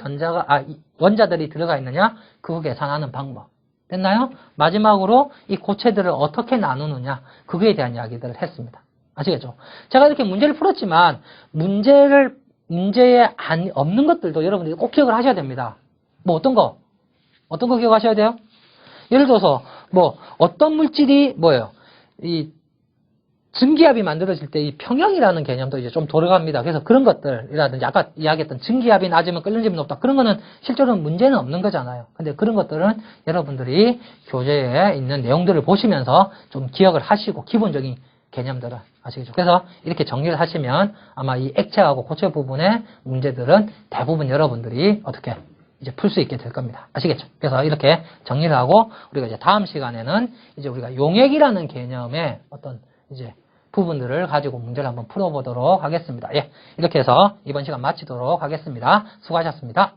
원자들이 들어가 있느냐? 그거 계산하는 방법. 됐나요? 마지막으로 이 고체들을 어떻게 나누느냐? 그거에 대한 이야기들을 했습니다. 아시겠죠? 제가 이렇게 문제를 풀었지만, 문제에 없는 것들도 여러분들이 꼭 기억을 하셔야 됩니다. 어떤 거 기억하셔야 돼요? 예를 들어서, 어떤 물질이 이 증기압이 만들어질 때 이 평형이라는 개념도 이제 좀 들어갑니다. 그래서 그런 것들이라든지 아까 이야기했던 증기압이 낮으면 끓는 점이 높다. 그런 거는 실제로는 문제는 없는 거잖아요. 근데 그런 것들은 여러분들이 교재에 있는 내용들을 보시면서 좀 기억을 하시고 기본적인 개념들을 아시겠죠? 그래서 이렇게 정리를 하시면 아마 이 액체하고 고체 부분의 문제들은 대부분 여러분들이 어떻게 이제 풀 수 있게 될 겁니다. 아시겠죠? 그래서 이렇게 정리를 하고 우리가 이제 다음 시간에는 이제 우리가 용액이라는 개념의 어떤 이제 부분들을 가지고 문제를 한번 풀어보도록 하겠습니다. 예, 이렇게 해서 이번 시간 마치도록 하겠습니다. 수고하셨습니다.